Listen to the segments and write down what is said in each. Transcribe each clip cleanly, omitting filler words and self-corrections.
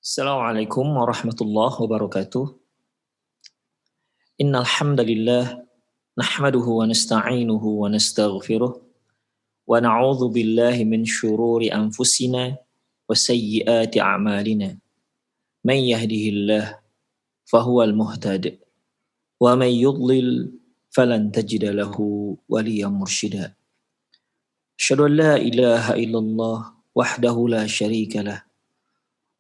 Assalamualaikum warahmatullahi wabarakatuh. Innal hamdalillah nahmaduhu wa nasta'inuhu wa nastaghfiruh wa na'udzu billahi min syururi anfusina wa sayyiati a'malina. Man yahdihillah fahuwal muhtad wa man yudlil falan tajida lahu waliyan mursyida. Asyhadu an la ilaha illallah wahdahu la syarika lah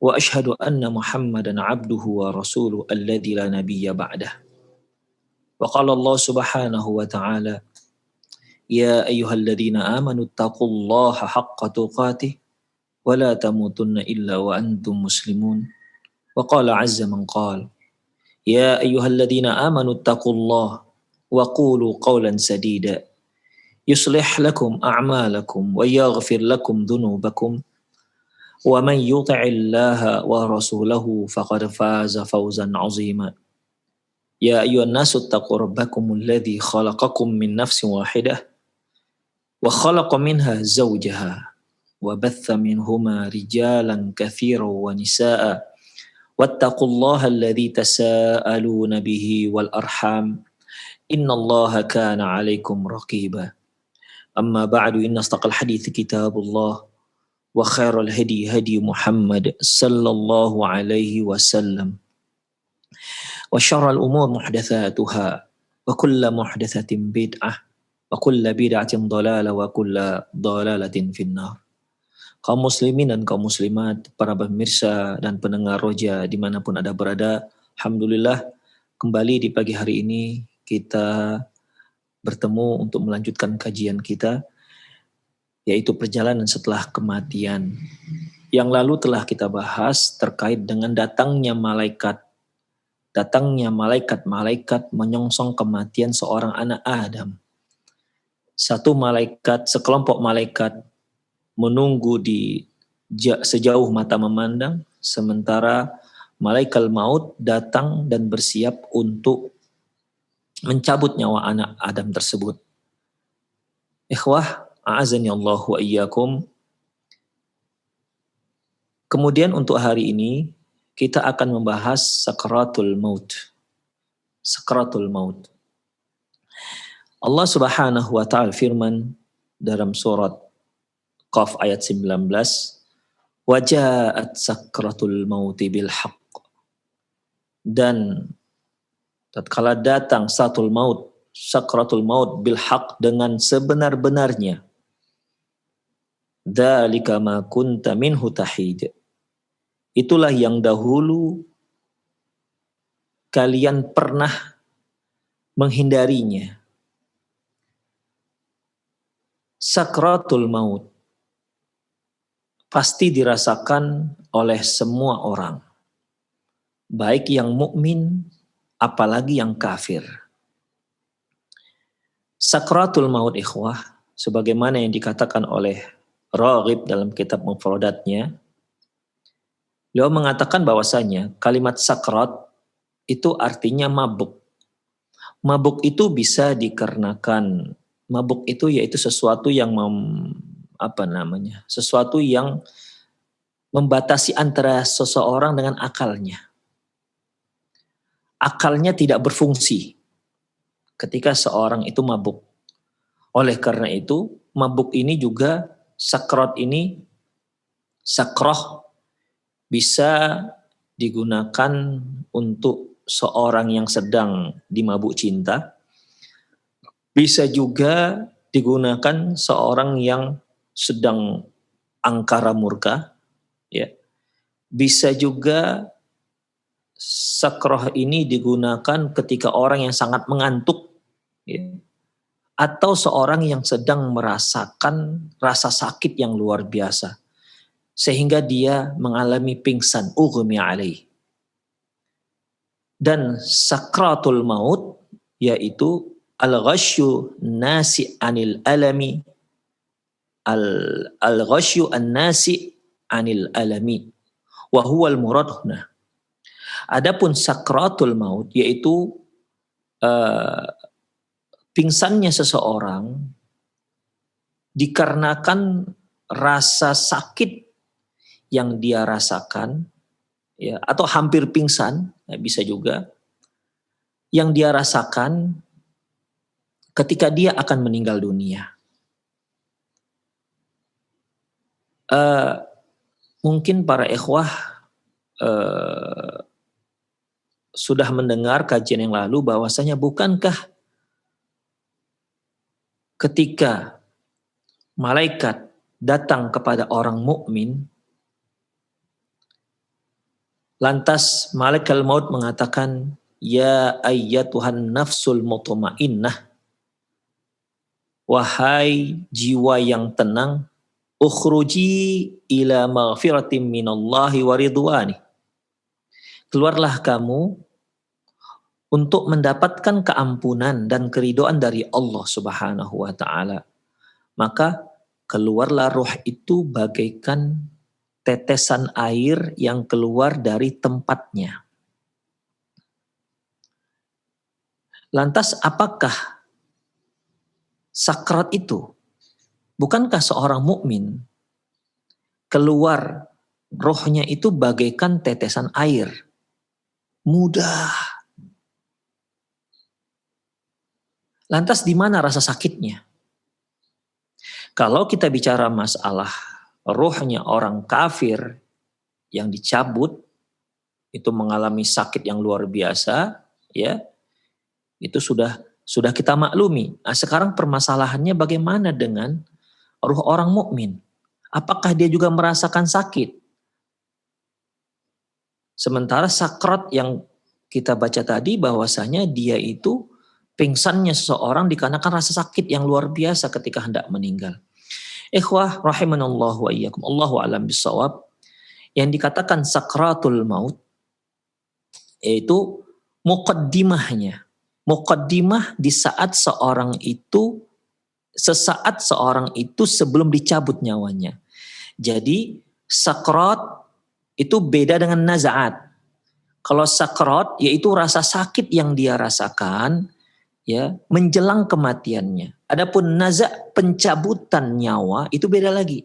wa asyhadu anna Muhammadan abduhu wa rasuluhu alladzi la nabiyya ba'dah. Wa qala Allah Subhanahu wa ta'ala, ya ayyuhalladzina amanu taqullaha haqqa tuqatih wa la tamutunna illa wa antum muslimun. Wa qala 'azza man qala, ya ayyuhalladzina amanu taqullaha wa qulu qawlan sadida yuslih lakum a'malakum wa yaghfir lakum dhunubakum wa man yuti'illaha wa rasulahu faqad faza fawzan 'azima. Ya ayyuhan nasu taqu rabbakumul ladzi khalaqakum min nafsin wahidah wa khalaqa minha zawjaha wa batha minhuma rijalan katsiran wa nisaa'a wattaqullaha alladzi tasaaluna bihi wal arham innallaha kana 'alaikum raqiba. Amma ba'du, inna astaqal hadithi kitabullah wa khairal hadi hadi Muhammad sallallahu alaihi wasallam wa syarrul umur muhdatsatuha wa kullu muhdatsatin bid'ah wa kullu bid'atin dhalalah wa kullu dhalalatin finnar. Kaum muslimin dan kaum muslimat, para pemirsa dan pendengar Roja dimanapun Anda berada, alhamdulillah kembali di pagi hari ini kita bertemu untuk melanjutkan kajian kita, yaitu perjalanan setelah kematian. Yang lalu telah kita bahas terkait dengan datangnya malaikat menyongsong kematian seorang anak Adam. Sekelompok malaikat menunggu di sejauh mata memandang, sementara malaikat maut datang dan bersiap untuk mencabut nyawa anak Adam tersebut. Ikhwah, a'azani Allah wa iyyakum. Kemudian untuk hari ini kita akan membahas sakratul maut. Sakratul maut. Allah Subhanahu wa ta'ala firman dalam surat Qaf ayat 19, "Waja'at sakratul mauti bil haqq." Dan tatkala datang sakratul maut bil haqq dengan sebenar-benarnya. Dzalika ma kunta minhu tahid. Itulah yang dahulu kalian pernah menghindarinya. Sakratul maut pasti dirasakan oleh semua orang, baik yang mukmin apalagi yang kafir. Sakratul maut, ikhwah, sebagaimana yang dikatakan oleh Raghib dalam kitab mufradatnya, beliau mengatakan bahwasanya kalimat sakrat itu artinya mabuk. Mabuk itu bisa dikarenakan, mabuk itu yaitu sesuatu yang sesuatu yang membatasi antara seseorang dengan akalnya. Akalnya tidak berfungsi ketika seorang itu mabuk. Oleh karena itu, mabuk ini juga, sakrah bisa digunakan untuk seorang yang sedang dimabuk cinta, bisa juga digunakan seorang yang sedang angkara murka, ya. Bisa juga sakrah ini digunakan ketika orang yang sangat mengantuk, ya. Atau seorang yang sedang merasakan rasa sakit yang luar biasa, sehingga dia mengalami pingsan, ughmi alaih. Dan sakratul maut yaitu al-ghasyu nasi anil alami, al-ghasyu an-nasi anil alami wa huwa al-murad huna. Adapun sakratul maut yaitu pingsannya seseorang dikarenakan rasa sakit yang dia rasakan, ya, atau hampir pingsan, ya, bisa juga, yang dia rasakan ketika dia akan meninggal dunia. Mungkin para ikhwah sudah mendengar kajian yang lalu bahwasanya bukankah ketika malaikat datang kepada orang mukmin, lantas malaikat maut mengatakan, ya ayyatuhan nafsul mutmainnah, wahai jiwa yang tenang, ukhruji ila maghfiratin minallahi wa ridwani. Keluarlah kamu untuk mendapatkan keampunan dan keridhaan dari Allah Subhanahu wa taala. Maka keluarlah roh itu bagaikan tetesan air yang keluar dari tempatnya. Lantas apakah sakrat itu? Bukankah seorang mukmin keluar rohnya itu bagaikan tetesan air? Mudah. Lantas di mana rasa sakitnya? Kalau kita bicara masalah rohnya orang kafir yang dicabut, itu mengalami sakit yang luar biasa, ya, itu sudah kita maklumi. Nah, sekarang permasalahannya bagaimana dengan ruh orang mukmin? Apakah dia juga merasakan sakit? Sementara sakrat yang kita baca tadi bahwasanya dia itu pingsannya seseorang dikarenakan rasa sakit yang luar biasa ketika hendak meninggal. Ikhwah rahimanallah wa iyyakum, Allahu a'lam bissawab. Yang dikatakan sakratul maut yaitu muqaddimahnya. Muqaddimah di saat sesaat seorang itu sebelum dicabut nyawanya. Jadi sakrat itu beda dengan nazaat. Kalau sakrat yaitu rasa sakit yang dia rasakan ya menjelang kematiannya. Adapun naza' pencabutan nyawa itu beda lagi.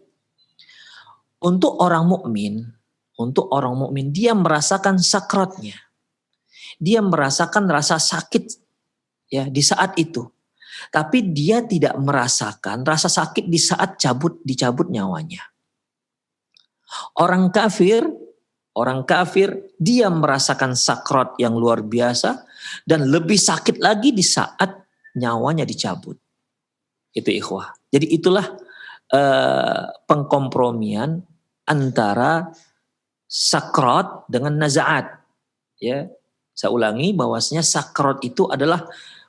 Untuk orang mukmin dia merasakan sakratnya. Dia merasakan rasa sakit ya di saat itu. Tapi dia tidak merasakan rasa sakit di saat dicabut nyawanya. Orang kafir dia merasakan sakrat yang luar biasa dan lebih sakit lagi di saat nyawanya dicabut. Itu ikhwah. Jadi itulah pengkompromian antara sakrat dengan nazaat. Ya, saya ulangi bahwasanya sakrat itu adalah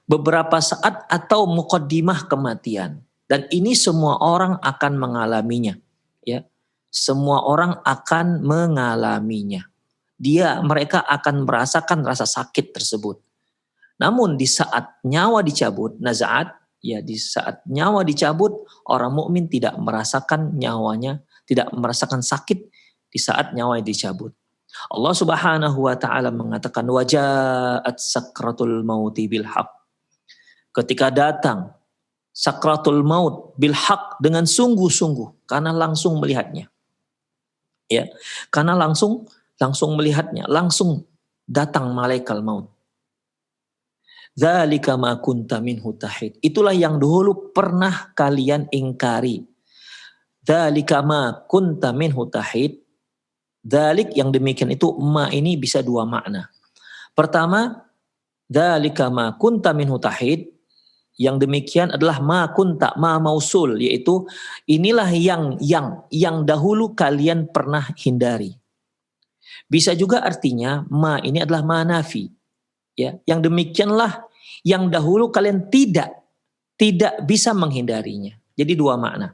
beberapa saat atau muqaddimah kematian dan ini semua orang akan mengalaminya. Ya. Semua orang akan mengalaminya. Mereka akan merasakan rasa sakit tersebut. Namun di saat nyawa dicabut, nazaat, ya di saat nyawa dicabut, orang mukmin tidak merasakan sakit di saat nyawa dicabut. Allah Subhanahu wa taala mengatakan wajaat sakratul mauti bil haq. Ketika datang sakratul maut bil haq dengan sungguh-sungguh karena langsung melihatnya. Ya, karena langsung melihatnya, langsung datang malaikat maut. Dzalika ma kunta minhu tahid. Itulah yang dahulu pernah kalian ingkari. Dzalika ma kunta minhu tahid. Dzalik yang demikian itu ma ini bisa dua makna. Pertama, dzalika ma kunta minhu tahid. Yang demikian adalah ma kunta, ma mausul, yaitu inilah yang dahulu kalian pernah hindari. Bisa juga artinya ma ini adalah ma nafi. Ya, yang demikianlah yang dahulu kalian tidak bisa menghindarinya. Jadi dua makna.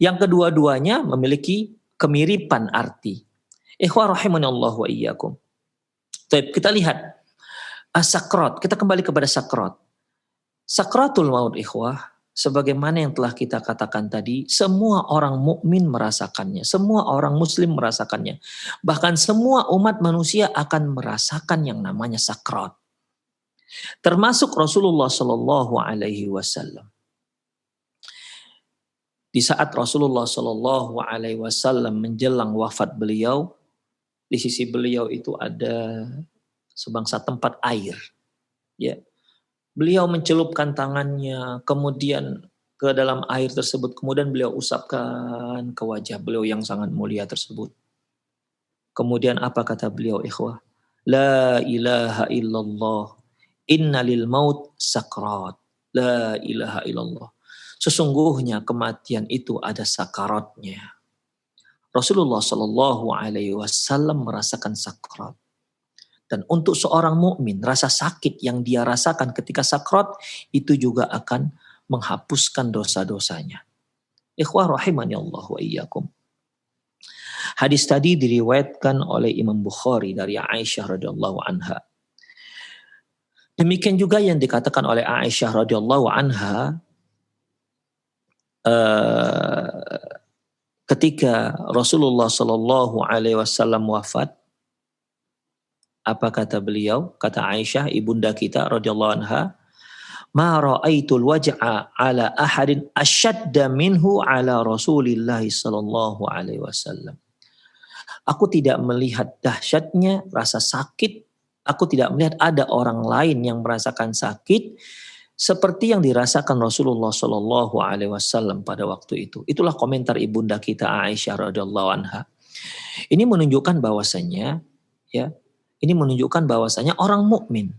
Yang kedua-duanya memiliki kemiripan arti. Ikhwah rahimanallah wa iyyakum. Baik, kita lihat sakrat. Kita kembali kepada sakrat. Sakratul maut ikhwah, sebagaimana yang telah kita katakan tadi, semua orang mukmin merasakannya, semua orang muslim merasakannya. Bahkan semua umat manusia akan merasakan yang namanya sakrat. Termasuk Rasulullah Shallallahu alaihi wasallam. Di saat Rasulullah Shallallahu alaihi wasallam menjelang wafat beliau, Di sisi beliau itu ada sebangsa tempat air. Ya, beliau mencelupkan tangannya, kemudian ke dalam air tersebut, kemudian beliau usapkan ke wajah beliau yang sangat mulia tersebut. Kemudian apa kata beliau, ikhwah? La ilaha illallah, inna lil maut sakrat. La ilaha illallah. Sesungguhnya kematian itu ada sakaratnya. Rasulullah Shallallahu Alaihi Wasallam merasakan sakrat. Dan untuk seorang mukmin, rasa sakit yang dia rasakan ketika sakrat itu juga akan menghapuskan dosa-dosanya. Ikhwah rahimani Allah wa iyyakum. Hadis tadi diriwayatkan oleh Imam Bukhari dari Aisyah radhiyallahu anha. Demikian juga yang dikatakan oleh Aisyah radhiyallahu anha ketika Rasulullah Shallallahu Alaihi Wasallam wafat. Apa kata beliau? Kata Aisyah, ibunda kita radhiyallahu anha, "Ma ra'aitul waj'a ala ahadin ashadda minhu ala Rasulillah sallallahu alaihi wasallam." Aku tidak melihat dahsyatnya rasa sakit. Aku tidak melihat ada orang lain yang merasakan sakit seperti yang dirasakan Rasulullah sallallahu alaihi wasallam pada waktu itu. Itulah komentar ibunda kita Aisyah radhiyallahu anha. Ini menunjukkan bahwasanya ya, ini menunjukkan bahwasanya orang mukmin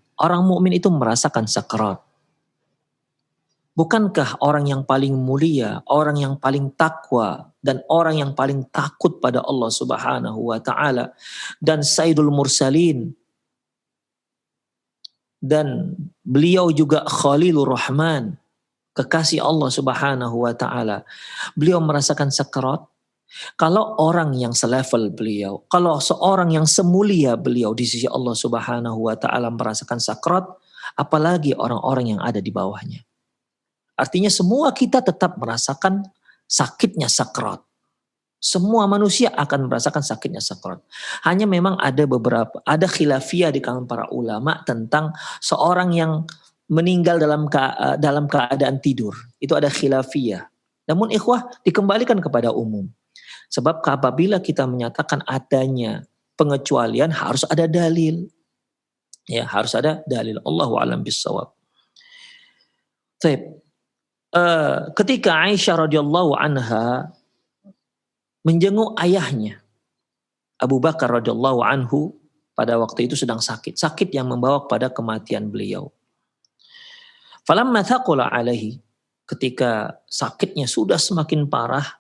itu merasakan sakrat. Bukankah orang yang paling mulia, orang yang paling takwa, dan orang yang paling takut pada Allah Subhanahu wa Ta'ala, dan Sayyidul Mursalin, dan beliau juga Khalilur Rahman, kekasih Allah Subhanahu wa Ta'ala, beliau merasakan sakrat. Kalau orang yang selevel beliau, kalau seorang yang semulia beliau di sisi Allah Subhanahu wa Ta'ala merasakan sakrat, apalagi orang-orang yang ada di bawahnya. Artinya semua kita tetap merasakan sakitnya sakrat. Semua manusia akan merasakan sakitnya sakrat. Hanya memang ada khilafiyah di kalangan para ulama tentang seorang yang meninggal dalam keadaan tidur. Itu ada khilafiyah. Namun ikhwah dikembalikan kepada umum. Sebab apabila kita menyatakan adanya pengecualian harus ada dalil. Ya, harus ada dalil. Allahu a'lam bissawab. Ketika Aisyah radhiyallahu anha menjenguk ayahnya, Abu Bakar radhiyallahu anhu pada waktu itu sedang sakit. Sakit yang membawa pada kematian beliau. Falamma thaqula alaihi, ketika sakitnya sudah semakin parah,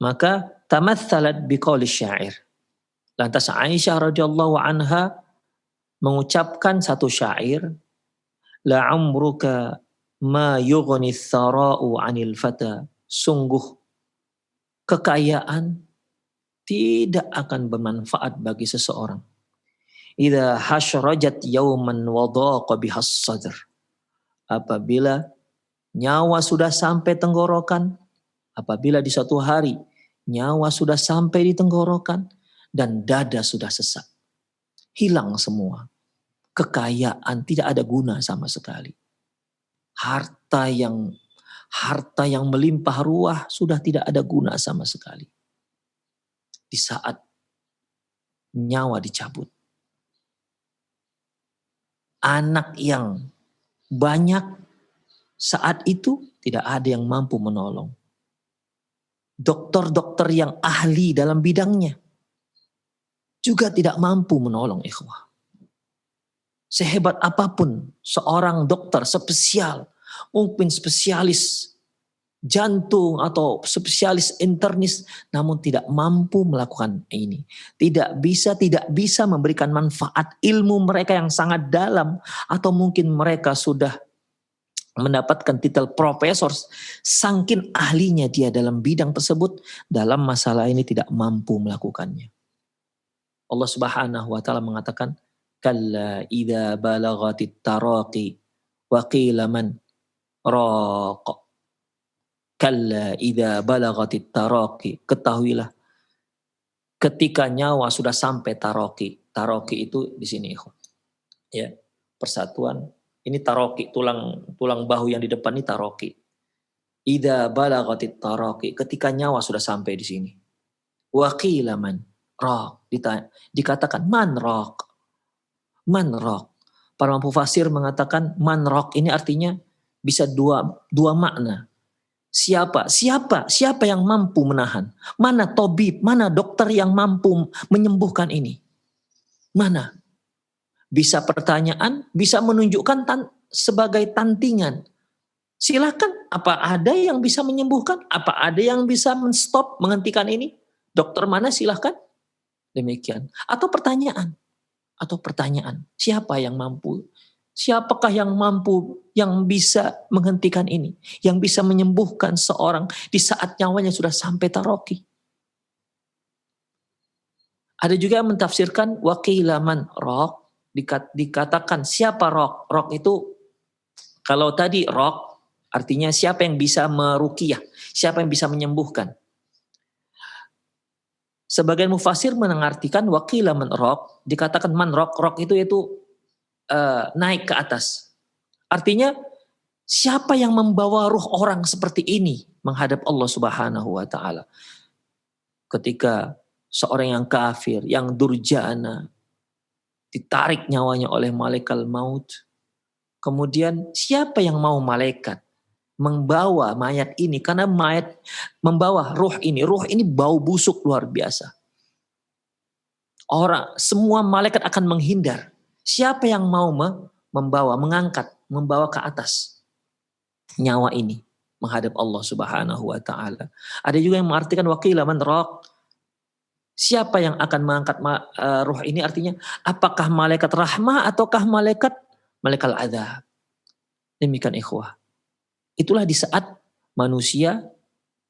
maka tamatsalat biqauli syair. Lantas Aisyah radhiyallahu anha mengucapkan satu syair, la amruka ma yughni thara'u 'anil fata. Sungguh kekayaan tidak akan bermanfaat bagi seseorang. Idza hasyrajat yawman wa dhaqa bihas sadr. Apabila nyawa sudah sampai tenggorokan, apabila di suatu hari nyawa sudah sampai di tenggorokan dan dada sudah sesak, hilang semua. Kekayaan tidak ada guna sama sekali. Harta yang melimpah ruah sudah tidak ada guna sama sekali. Di saat nyawa dicabut. Anak yang banyak saat itu tidak ada yang mampu menolong. Dokter-dokter yang ahli dalam bidangnya juga tidak mampu menolong ikhwah. Sehebat apapun seorang dokter spesial, mungkin spesialis jantung atau spesialis internis, namun tidak mampu melakukan ini. Tidak bisa memberikan manfaat ilmu mereka yang sangat dalam, atau mungkin mereka sudah mendapatkan titel profesor, saking ahlinya dia dalam bidang tersebut, dalam masalah ini tidak mampu melakukannya. Allah Subhanahu wa Ta'ala mengatakan, kalla idza balagatit taraqi wa qila man raq. Kalla idza balagatit taraqi. Ketahuilah ketika nyawa sudah sampai taraqi. Taraqi itu di sini, ya, persatuan. Ini taraqi, tulang bahu yang di depan ini taraqi. Idza balagatit taraqi, ketika nyawa sudah sampai di sini. Wa qila man. Rock. Dikatakan man rock. Man rock. Para mufasir mengatakan man rock ini artinya bisa dua makna. Siapa yang mampu menahan? Mana tabib, mana dokter yang mampu menyembuhkan ini? Mana? Bisa pertanyaan, bisa menunjukkan sebagai tantingan. Silakan, apa ada yang bisa menyembuhkan? Apa ada yang bisa menstop, menghentikan ini? Dokter mana silahkan? Demikian. Atau pertanyaan, siapa yang mampu? Siapakah yang mampu, yang bisa menghentikan ini? Yang bisa menyembuhkan seorang di saat nyawanya sudah sampai taroki? Ada juga yang mentafsirkan wakilaman rock, dikatakan siapa rock? Rock itu, kalau tadi rock artinya siapa yang bisa meruqyah, siapa yang bisa menyembuhkan. Sebagian mufasir mengartikan wakilaman rock, dikatakan man rock itu naik ke atas. Artinya siapa yang membawa ruh orang seperti ini menghadap Allah Subhanahu wa taala? Ketika seorang yang kafir, yang durjana ditarik nyawanya oleh malaikat maut. Kemudian siapa yang mau malaikat membawa mayat ini, karena mayat membawa ruh ini bau busuk luar biasa. Semua malaikat akan menghindar. Siapa yang mau membawa ke atas nyawa ini menghadap Allah Subhanahu wa taala. Ada juga yang mengartikan wakilaman roh. Siapa yang akan mengangkat ruh ini, artinya apakah malaikat rahmah ataukah malaikat azab. Demikian ikhwah. Itulah di saat manusia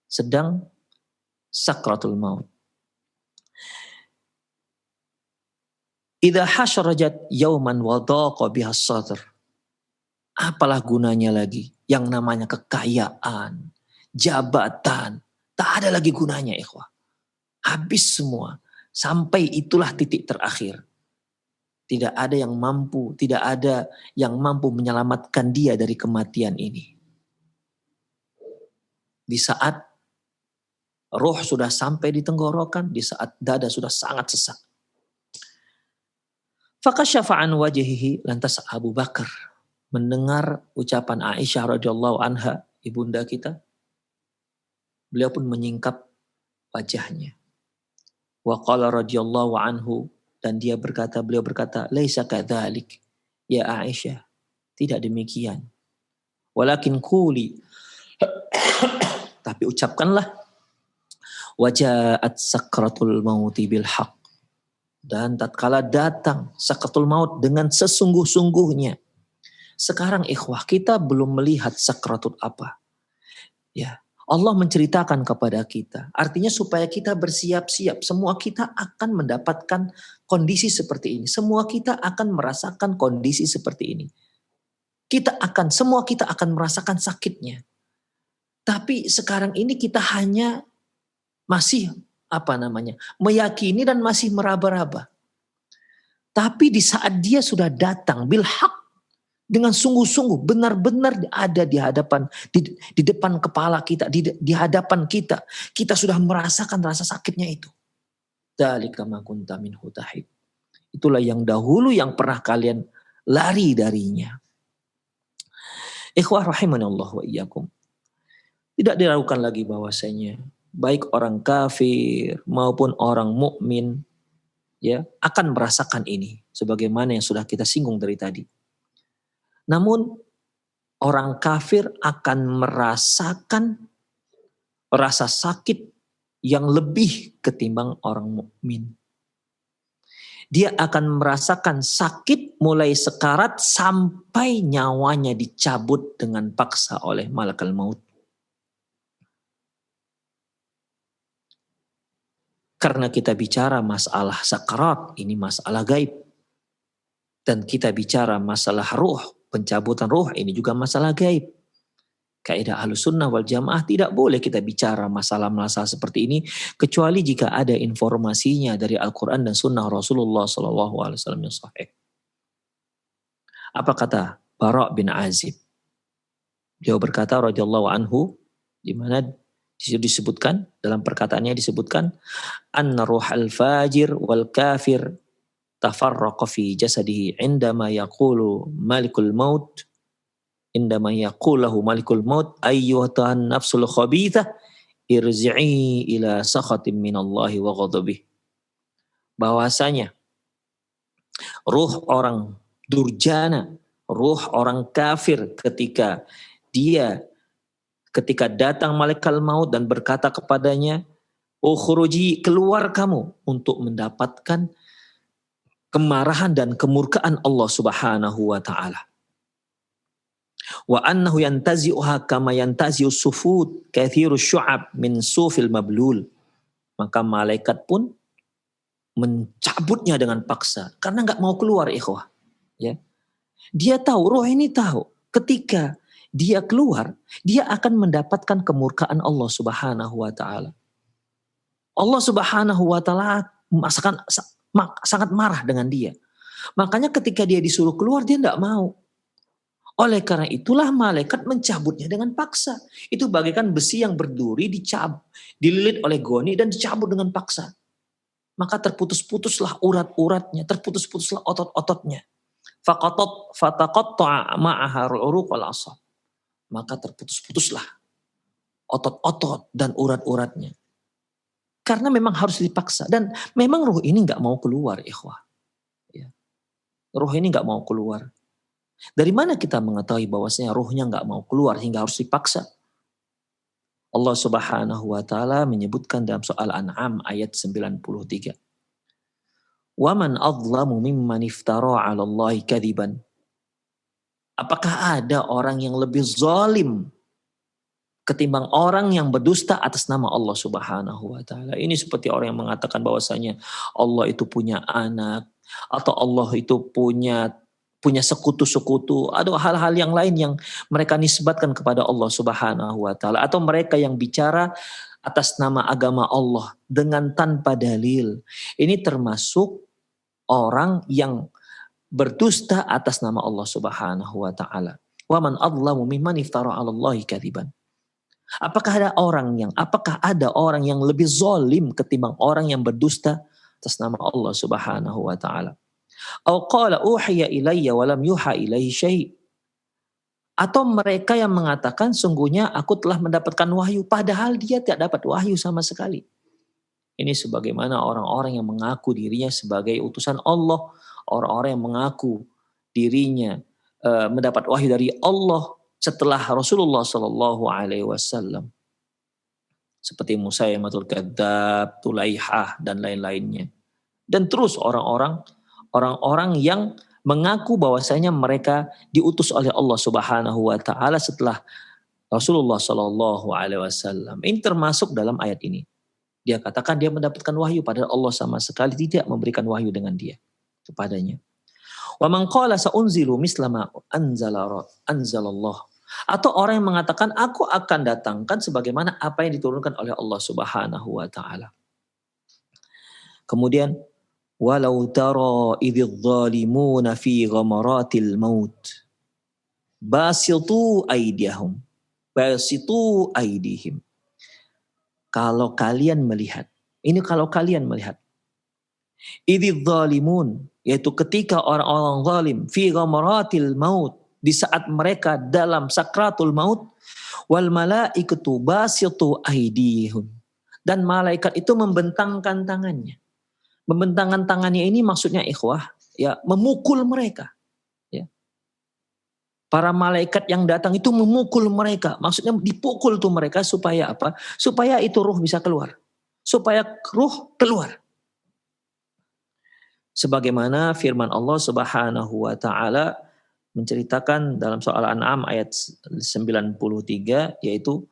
sedang sakratul maut. Idza hasyarajat yauman wa dhaqa bihas sadr. Apalah gunanya lagi yang namanya kekayaan, jabatan, tak ada lagi gunanya ikhwah. Habis semua, sampai itulah titik terakhir. Tidak ada yang mampu menyelamatkan dia dari kematian ini. Di saat roh sudah sampai di tenggorokan, di saat dada sudah sangat sesak. Fakasyafa an wajhihi, lantas Abu Bakar mendengar ucapan Aisyah radhiyallahu anha, ibunda kita. Beliau pun menyingkap wajahnya. Wa qala radhiyallahu anhu, dan beliau berkata, laisa kadzalik ya Aisyah, tidak demikian. Walakin quli, tapi ucapkanlah, wajaat sakratul mauti bil haq, dan tatkala datang sakratul maut dengan sesungguh-sungguhnya. Sekarang ikhwah, kita belum melihat sakratul apa. Ya, Allah menceritakan kepada kita. Artinya supaya kita bersiap-siap. Semua kita akan mendapatkan kondisi seperti ini. Semua kita akan merasakan kondisi seperti ini. Semua kita akan merasakan sakitnya. Tapi sekarang ini kita hanya masih meyakini dan masih meraba-raba. Tapi di saat dia sudah datang bil haq, dengan sungguh-sungguh, benar-benar ada di hadapan, di depan kepala kita, di hadapan kita. Kita sudah merasakan rasa sakitnya itu. Dzalika ma kunta minhu tahid. Itulah yang dahulu yang pernah kalian lari darinya. Ikhwah rahimanallah wa iyyakum. Tidak diragukan lagi bahwasanya baik orang kafir maupun orang mukmin ya akan merasakan ini, sebagaimana yang sudah kita singgung dari tadi. Namun orang kafir akan merasakan rasa sakit yang lebih ketimbang orang mukmin. Dia akan merasakan sakit mulai sekarat sampai nyawanya dicabut dengan paksa oleh malakal maut. Karena kita bicara masalah sakarat, ini masalah gaib. Dan kita bicara masalah ruh, pencabutan ruh, ini juga masalah gaib. Kaidah Ahlussunnah wal Jamaah, tidak boleh kita bicara masalah-masalah seperti ini kecuali jika ada informasinya dari Al-Quran dan Sunnah Rasulullah SAW yang sahih. Apa kata Bara' bin Azib? Dia berkata radhiyallahu anhu, di mana Disebutkan dalam perkataannya disebutkan anna ruhal fajir wal kafir tafarraqa fi jasadihi indama yaqulu malikul maut indama yaqulahu malikul maut ayyuhatan nafsul khabithah irji'i ila sakhatim minallahi wa ghadabih. Bahwasanya ruh orang durjana, ruh orang kafir ketika datang malaikat maut dan berkata kepadanya, ukhruji, keluar kamu untuk mendapatkan kemarahan dan kemurkaan Allah Subhanahu wa taala. Wa annahu yantazi'uha kama yantazi'us sufud kathiru syu'ab min sufil mablul. Maka malaikat pun mencabutnya dengan paksa karena nggak mau keluar, ikhwah. Ya. Dia tahu, roh ini tahu, ketika dia keluar, dia akan mendapatkan kemurkaan Allah Subhanahu wa taala. Allah Subhanahu wa taala sangat marah dengan dia. Makanya ketika dia disuruh keluar, dia tidak mau. Oleh karena itulah malaikat mencabutnya dengan paksa. Itu bagaikan besi yang berduri dililit oleh goni dan dicabut dengan paksa. Maka terputus-putuslah urat-uratnya, terputus-putuslah otot-ototnya. Fataqatta'a ma'aha al-uruq wal asab. Maka terputus-putuslah otot-otot dan urat-uratnya. Karena memang harus dipaksa. Dan memang ruh ini nggak mau keluar, ikhwah. Ya. Ruh ini nggak mau keluar. Dari mana kita mengetahui bahwasanya ruhnya nggak mau keluar hingga harus dipaksa? Allah Subhanahu wa taala menyebutkan dalam soal An'am ayat 93. Waman adlamu mimman iftara 'ala Allahi kadziban. Apakah ada orang yang lebih zalim ketimbang orang yang berdusta atas nama Allah Subhanahu wa taala? Ini seperti orang yang mengatakan bahwasanya Allah itu punya anak atau Allah itu punya sekutu-sekutu, ada hal-hal yang lain yang mereka nisbatkan kepada Allah Subhanahu wa taala, atau mereka yang bicara atas nama agama Allah dengan tanpa dalil. Ini termasuk orang yang berdusta atas nama Allah Subhanahu wa taala. Wa man adlamu mimman iftara 'ala Allahi kadziban. Apakah ada orang yang lebih zalim ketimbang orang yang berdusta atas nama Allah Subhanahu wa taala? Au qala uhiya ilayya wa lam yuha ilaihi syai'. Atau mereka yang mengatakan sungguhnya aku telah mendapatkan wahyu padahal dia tidak dapat wahyu sama sekali. Ini sebagaimana orang-orang yang mengaku dirinya sebagai utusan Allah, orang-orang yang mengaku dirinya mendapat wahyu dari Allah setelah Rasulullah Shallallahu alaihi wasallam. Seperti Musailamatul Kadzdzab, Tulaihah dan lain-lainnya. Dan terus orang-orang yang mengaku bahwasanya mereka diutus oleh Allah Subhanahu wa taala setelah Rasulullah Shallallahu alaihi wasallam. Ini termasuk dalam ayat ini. Dia katakan dia mendapatkan wahyu padahal Allah sama sekali tidak memberikan wahyu dengan dia kepadanya. Wa man qala sa'unzilu misla ma anzalallah. Atau orang yang mengatakan aku akan datangkan sebagaimana apa yang diturunkan oleh Allah Subhanahu wa taala. Kemudian walau tara idz zalimuna fi ghamaratil maut basitu aydihim. Kalau kalian melihat idz zalimun, yaitu ketika orang-orang zalim fi ghamaratil maut, di saat mereka dalam sakratul maut, wal malaikatu basitu aydihim, dan malaikat itu membentangkan tangannya. Membentangkan tangannya ini maksudnya ikhwah, ya, memukul mereka. Ya. Para malaikat yang datang itu memukul mereka. Maksudnya dipukul tuh mereka supaya apa? Supaya itu ruh bisa keluar. Supaya ruh keluar. Sebagaimana firman Allah Subhanahu wa taala menceritakan dalam soal An'am ayat 93, yaitu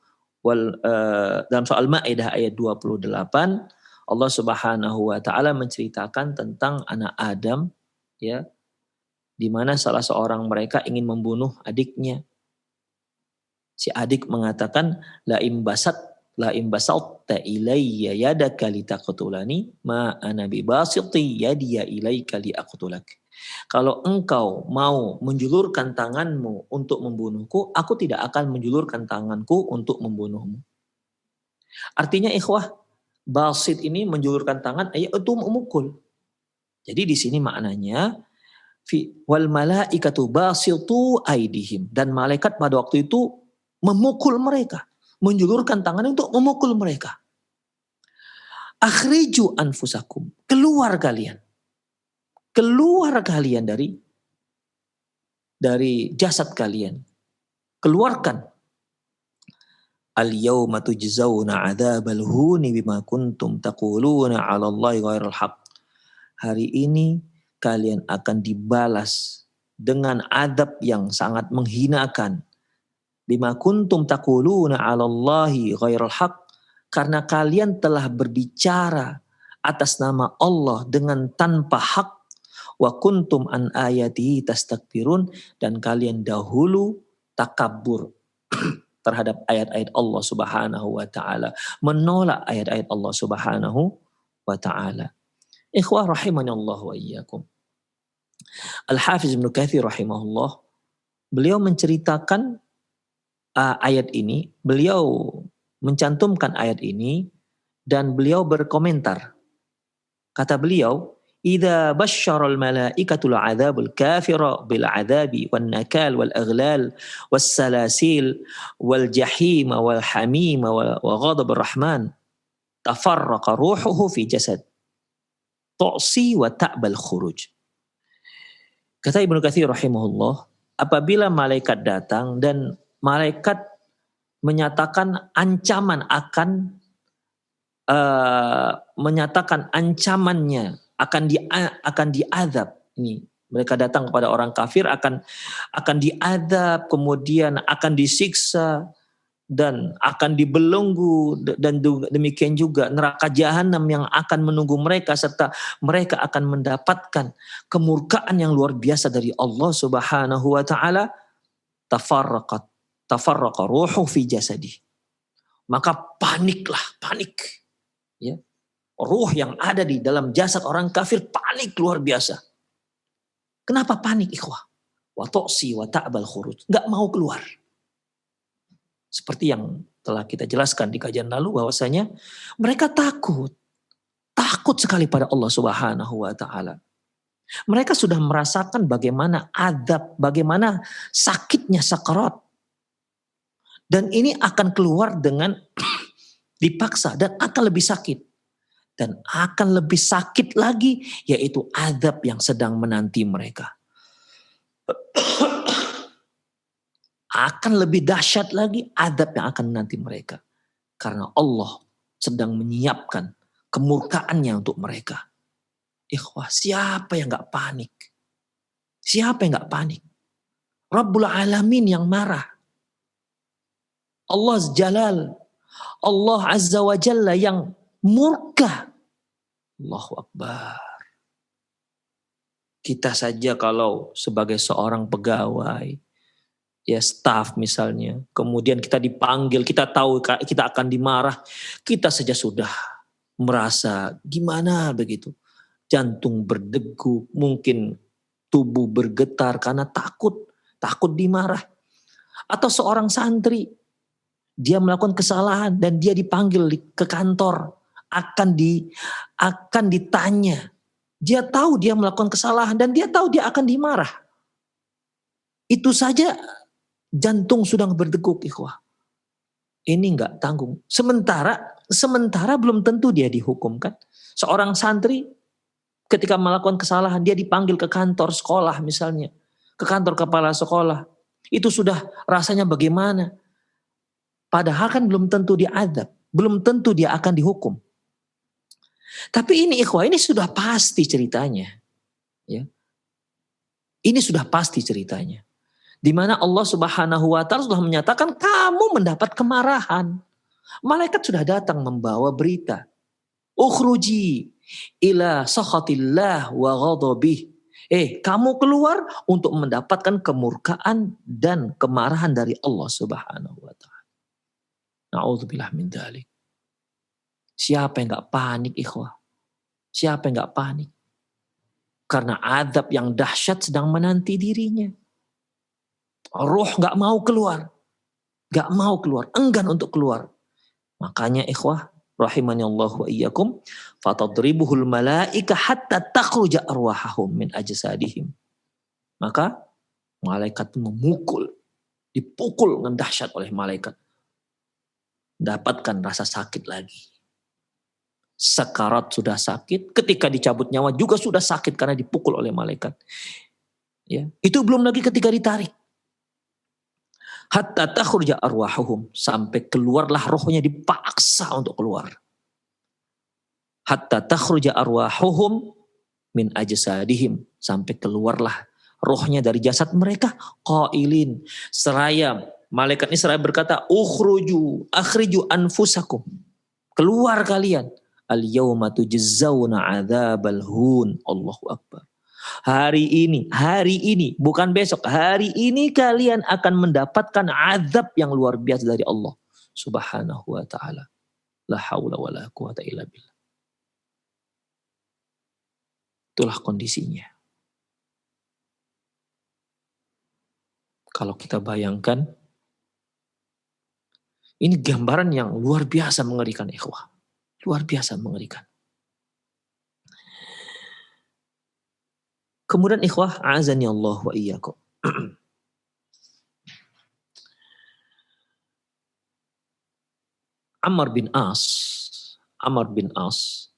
dalam soal Maidah ayat 28, Allah Subhanahu wa taala menceritakan tentang anak Adam, ya, di mana salah seorang mereka ingin membunuh adiknya. Si adik mengatakan la imbasatta ilayya yadaka litaqtulani ma ana bibasiti yadiya ilaika liaqtulak. Kalau engkau mau menjulurkan tanganmu untuk membunuhku, aku tidak akan menjulurkan tanganku untuk membunuhmu. Artinya ikhwah, basit ini menjulurkan tangan itu memukul. Jadi di sini maknanya wal malaikatu basitu aidihim, dan malaikat pada waktu itu memukul mereka, menjulurkan tangan untuk memukul mereka. Akhriju anfusakum, keluar kalian dari jasad kalian, keluarkan. Al yauma tujzauna adzabal huni bima kuntum taquluna 'ala Allahi ghairal haqq. Hari ini kalian akan dibalas dengan adab yang sangat menghinakan. Bima kuntum taquluna 'ala Allahi ghairal haqq, karena kalian telah berbicara atas nama Allah dengan tanpa hak. Wa kuntum an ayatihi tastakbirun, dan kalian dahulu takabur terhadap ayat-ayat Allah Subhanahu wa taala, menolak ayat-ayat Allah Subhanahu wa taala. Ikhwah rahimani Allah wa iyyakum. Al-Hafiz Ibnu Katsir rahimahullah, beliau menceritakan ayat ini, beliau mencantumkan ayat ini dan beliau berkomentar. Kata beliau, "Idza basyara al-malaikatul 'adzabul kafira bil 'adzabi wan nakal wal aghlal was salasil wal jahim wal hamim wa ghadab ar-rahman, tafarraqa ruhuhu fi jasad, tu'si wa ta'bal khuruj." Kata Ibnu Katsir rahimahullah, apabila malaikat datang dan malaikat menyatakan ancaman menyatakan ancamannya akan diazab. Ini mereka datang kepada orang kafir akan diazab, kemudian akan disiksa dan akan dibelenggu, dan demikian juga neraka jahanam yang akan menunggu mereka, serta mereka akan mendapatkan kemurkaan yang luar biasa dari Allah Subhanahu wa taala. Tafarraqa ruhu fi jasadi, maka panik, ya. Ruh yang ada di dalam jasad orang kafir panik luar biasa. Kenapa panik ikhwah? Wa tu'si wa ta'bal khuruj, enggak mau keluar. Seperti yang telah kita jelaskan di kajian lalu, bahwasanya mereka takut sekali pada Allah Subhanahu wa taala. Mereka sudah merasakan bagaimana azab, bagaimana sakitnya sakarat. Dan ini akan keluar dengan dipaksa, dan akan lebih sakit. Dan akan lebih sakit lagi, yaitu azab yang sedang menanti mereka. Akan lebih dahsyat lagi azab yang akan menanti mereka. Karena Allah sedang menyiapkan kemurkaannya untuk mereka. Ikhwah, siapa yang gak panik? Siapa yang gak panik? Rabbul Alamin yang marah. Allah Jalal, Allah Azza wa Jalla yang murka. Allahu Akbar. Kita saja kalau sebagai seorang pegawai, ya staf misalnya, kemudian kita dipanggil, kita tahu kita akan dimarah, kita saja sudah merasa gimana begitu. Jantung berdegup, mungkin tubuh bergetar karena takut dimarah. Atau seorang santri, dia melakukan kesalahan dan dia dipanggil ke kantor, akan ditanya. Dia tahu dia melakukan kesalahan dan dia tahu dia akan dimarah. Itu saja jantung sudah berdegup ikhwah. Ini enggak tanggung. Sementara belum tentu dia dihukum kan. Seorang santri ketika melakukan kesalahan, dia dipanggil ke kantor sekolah misalnya, ke kantor kepala sekolah. Itu sudah rasanya bagaimana? Padahal kan belum tentu dia azab, belum tentu dia akan dihukum. Tapi ini ikhwah, ini sudah pasti ceritanya. Ya. Ini sudah pasti ceritanya. Di mana Allah Subhanahu wa taala sudah menyatakan kamu mendapat kemarahan. Malaikat sudah datang membawa berita. Ukhruji ila sakhatillah wa ghadabih. Kamu keluar untuk mendapatkan kemurkaan dan kemarahan dari Allah Subhanahu wa taala. Na'udzubillah min dzalik. Siapa yang gak panik ikhwah? Siapa yang gak panik? Karena azab yang dahsyat sedang menanti dirinya. Ruh gak mau keluar, enggan untuk keluar. Makanya ikhwah rahimani Allah wa iyyakum, fatadribuhul malaika hatta takhruja arwahahum min ajsadihim. Maka malaikat memukul, dipukul dengan dahsyat oleh malaikat. Dapatkan rasa sakit lagi. Sekarat sudah sakit, ketika dicabut nyawa juga sudah sakit karena dipukul oleh malaikat. Ya, itu belum lagi ketika ditarik. Hatta takhruja arwahahum, sampai keluarlah rohnya, dipaksa untuk keluar. Hatta takhruja arwahahum min ajsadihim, sampai keluarlah rohnya dari jasad mereka. Qailin, seraya malaikat ini seraya berkata, akhriju anfusakum, keluar kalian. Al yauma tujzauna adzabal hun. Allahu akbar. Hari ini, bukan besok, hari ini kalian akan mendapatkan azab yang luar biasa dari Allah Subhanahu wa taala. La haula wala quwata illa billah. Itulah kondisinya. Kalau kita bayangkan, ini gambaran yang luar biasa mengerikan ikhwah. Luar biasa mengerikan. Kemudian ikhwah, azani Allah wa iyyakum. Amr bin As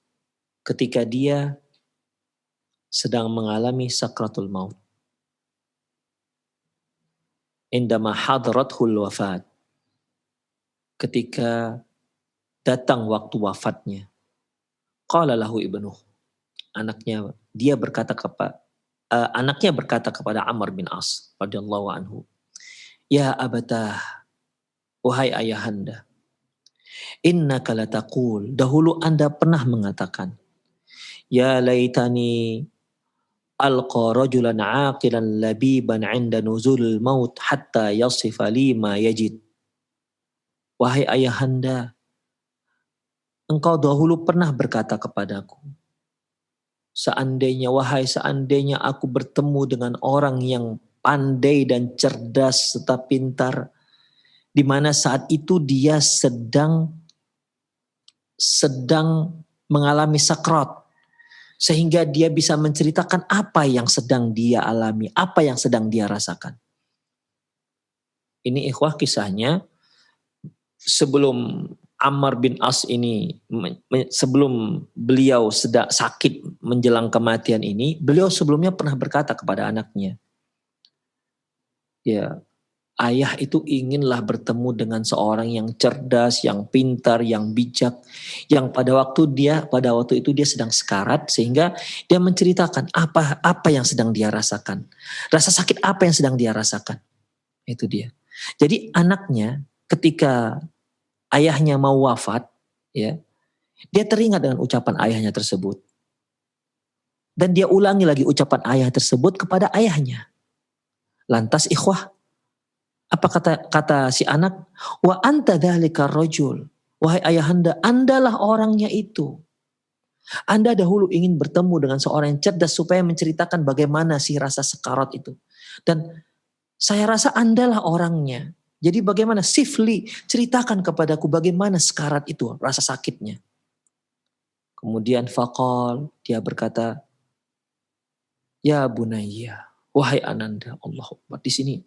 ketika dia sedang mengalami sakratul maut. Indama hadrathul wafat. Ketika datang waktu wafatnya. Qala lahu ibnuh. Anaknya berkata kepada Amr bin As radhiyallahu anhu, "Ya abatah, wahai ayahanda, innaka lataqul, dahulu Anda pernah mengatakan, ya laitani alqa rajulan aqilan labiban 'inda nuzulil maut hatta yasifa li ma yajid." Wahai ayahanda, engkau dahulu pernah berkata kepadaku, seandainya aku bertemu dengan orang yang pandai dan cerdas serta pintar, di mana saat itu dia sedang mengalami sakrat, sehingga dia bisa menceritakan apa yang sedang dia alami, apa yang sedang dia rasakan. Ini ikhwah kisahnya sebelum Ammar bin As ini, sebelum beliau sedang sakit menjelang kematian ini, beliau sebelumnya pernah berkata kepada anaknya, ya, ayah itu inginlah bertemu dengan seorang yang cerdas, yang pintar, yang bijak, yang pada waktu itu dia sedang sekarat, sehingga dia menceritakan apa yang sedang dia rasakan, rasa sakit apa yang sedang dia rasakan. Itu dia. Jadi anaknya ketika ayahnya mau wafat, ya, dia teringat dengan ucapan ayahnya tersebut. Dan dia ulangi lagi ucapan ayah tersebut kepada ayahnya. Lantas ikhwah, apa kata si anak? Wa anta dzalika rajul. Wahai ayahanda, Andalah orangnya itu. Anda dahulu ingin bertemu dengan seorang yang cerdas supaya menceritakan bagaimana sih rasa sekarat itu. Dan saya rasa Andalah orangnya. Jadi bagaimana? Sifli, ceritakan kepadaku bagaimana sekarat itu, rasa sakitnya. Kemudian faqal, dia berkata, ya bunayya, wahai ananda, Allahu Akbar. Di sini,